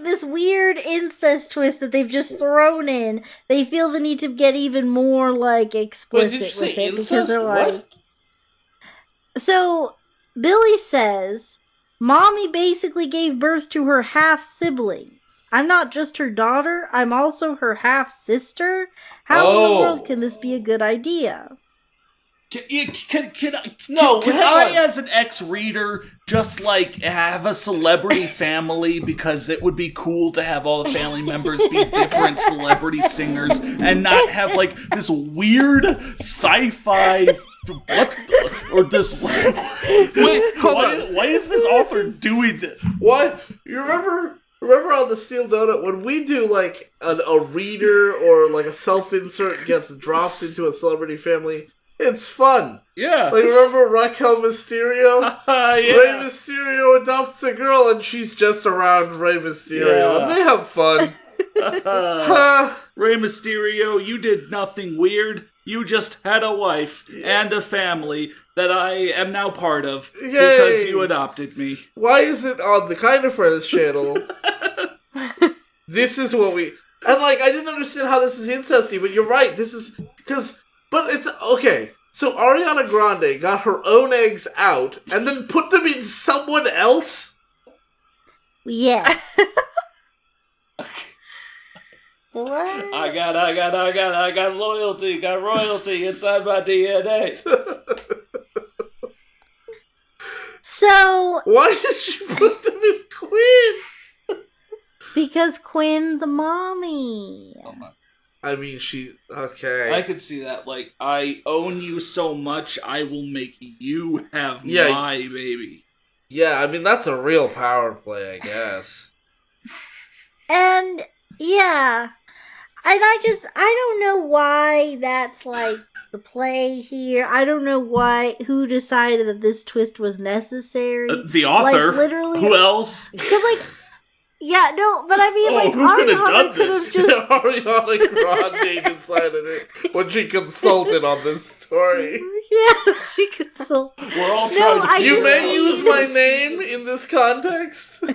this weird incest twist that they've just thrown in, they feel the need to get even more, like, explicit with it. Because they're like... So, Billie says, Mommy basically gave birth to her half-siblings. I'm not just her daughter, I'm also her half-sister? How in the world can this be a good idea? Can I, as an ex-reader, just, like, have a celebrity family because it would be cool to have all the family members be different celebrity singers and not have, like, this weird sci-fi... Wait, hold on. Why is this author doing this? What? You remember on the Steel Donut when we do like a reader or like a self-insert gets dropped into a celebrity family? It's fun. Yeah. Like, remember Raquel Mysterio? Yeah. Rey Mysterio adopts a girl and she's just around Rey Mysterio and they have fun. Rey Mysterio, you did nothing weird. You just had a wife and a family that I am now part of because you adopted me. Why is it on the Kind of Friends channel? This is what we... And, like, I didn't understand how this is incesty, but you're right. This is... But it's... Okay, so Ariana Grande got her own eggs out and then put them in someone else? Yes. What? I got loyalty, got royalty inside my DNA. So... Why did she put them in Quinn? Because Quinn's mommy. I mean, okay. I could see that. Like, I own you so much, I will make you have my baby. Yeah, I mean, that's a real power play, I guess. And, yeah... And I don't know why that's, like, the play here. I don't know who decided that this twist was necessary. The author. Like, literally. Who else? Because, like, yeah, no, but I mean, like, Ariana could have just... Ariana Grande decided it when she consulted on this story. Yeah, she consulted. We're all trying to... You may use my name in this context. We're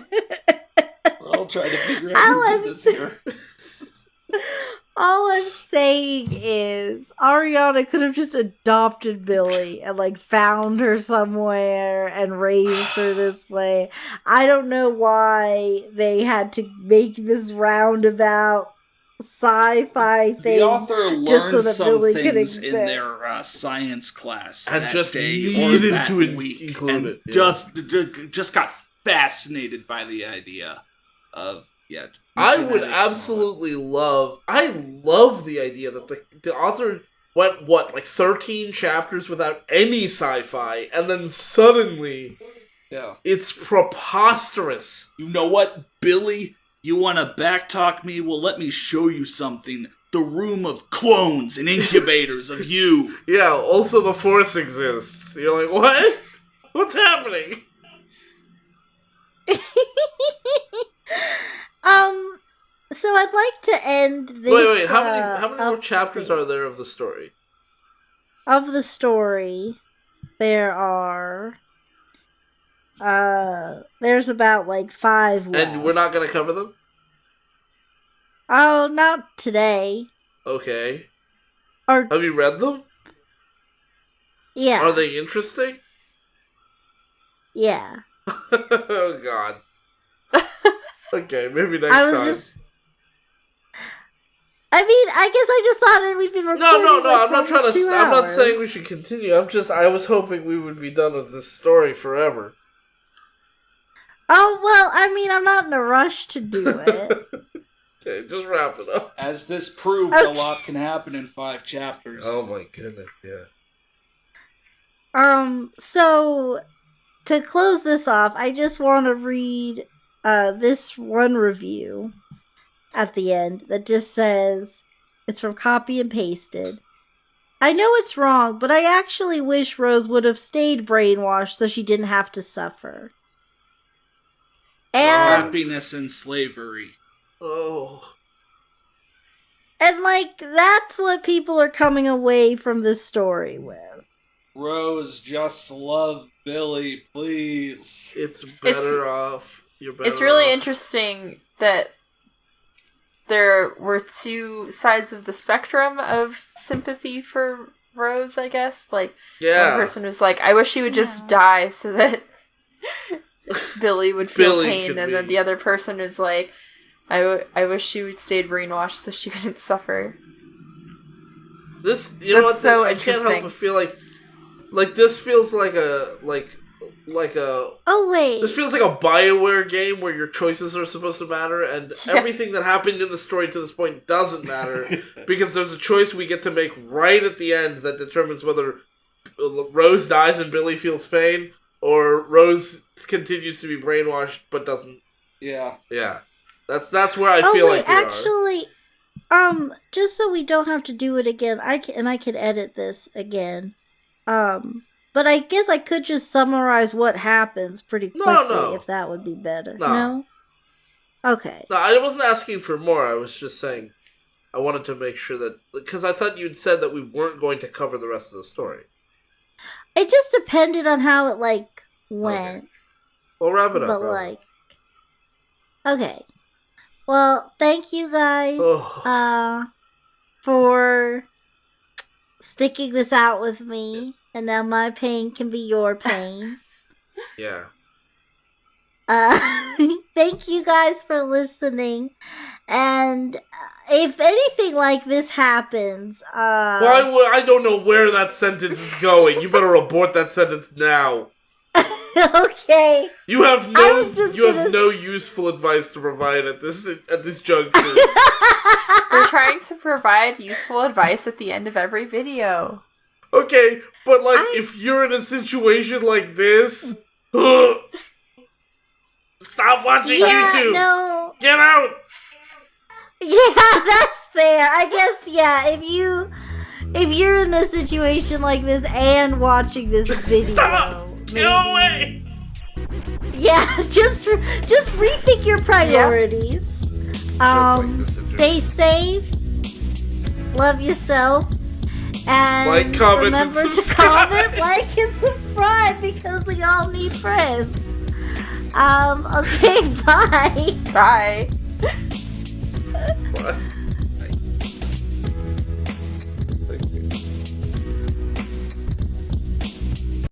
all trying to figure out who did this here. All I'm saying is Ariana could have just adopted Billie and, like, found her somewhere and raised her this way. I don't know why they had to make this roundabout sci-fi thing. The author learned so some things in their science class and that just day needed or that to week, include and it. Yeah. just got fascinated by the idea of I would absolutely love the idea that the author went, like 13 chapters without any sci-fi, and then suddenly, it's preposterous. You know what? Billie You wanna backtalk me? Well, let me show you something. The room of clones and incubators of you. Yeah, also the Force exists. You're like, what? What's happening? So I'd like to end this. Wait. How many more chapters are there of the story? Of the story, there are. There's about like 5 left. And we're not gonna cover them? Oh, not today. Okay. Or have you read them? Yeah. Are they interesting? Yeah. Oh God. Okay, maybe next time. I mean, I guess I just thought we'd been recording. No. I'm not trying to. I'm not saying we should continue. I was hoping we would be done with this story forever. Oh well, I mean, I'm not in a rush to do it. Okay, just wrap it up. As this proved, a lot can happen in 5 chapters. Oh my goodness, yeah. So to close this off, I just want to read this one review at the end that just says, it's from Copy and Pasted. I know it's wrong, but I actually wish Rose would have stayed brainwashed so she didn't have to suffer. And happiness and slavery. Oh. And like, that's what people are coming away from this story with. Rose, just love Billie, please. It's better off. You're better It's really off. interesting that there were 2 sides of the spectrum of sympathy for Rose, I guess. Like, one person was like, I wish she would just die so that Billie would feel pain. And then the other person was like, I wish she would stayed brainwashed so she couldn't suffer. This, you know what? So I can't help but feel like this feels like a Oh wait. This feels like a BioWare game where your choices are supposed to matter, and everything that happened in the story to this point doesn't matter because there's a choice we get to make right at the end that determines whether Rose dies and Billie feels pain, or Rose continues to be brainwashed but doesn't. Yeah. Yeah. That's where I feel like we actually, just so we don't have to do it again, I can edit this again. But I guess I could just summarize what happens pretty quickly if that would be better. No? Okay. No, I wasn't asking for more. I was just saying I wanted to make sure that... Because I thought you'd said that we weren't going to cover the rest of the story. It just depended on how it, like, went. Okay. Well, wrap it up. But, okay. Well, thank you guys for sticking this out with me. And now my pain can be your pain. Yeah. Thank you guys for listening. And if anything like this happens, well, I don't know where that sentence is going. You better abort that sentence now. Okay. You have no useful advice to provide at this juncture. We're trying to provide useful advice at the end of every video. Okay, but if you're in a situation like this, stop watching YouTube. No. Get out. Yeah, that's fair. I guess if you're in a situation like this and watching this video, stop. Maybe, go away. Yeah, just rethink your priorities. Stay safe. Love yourself. And remember to comment, like, and subscribe because we all need friends. Okay, bye. Bye. What?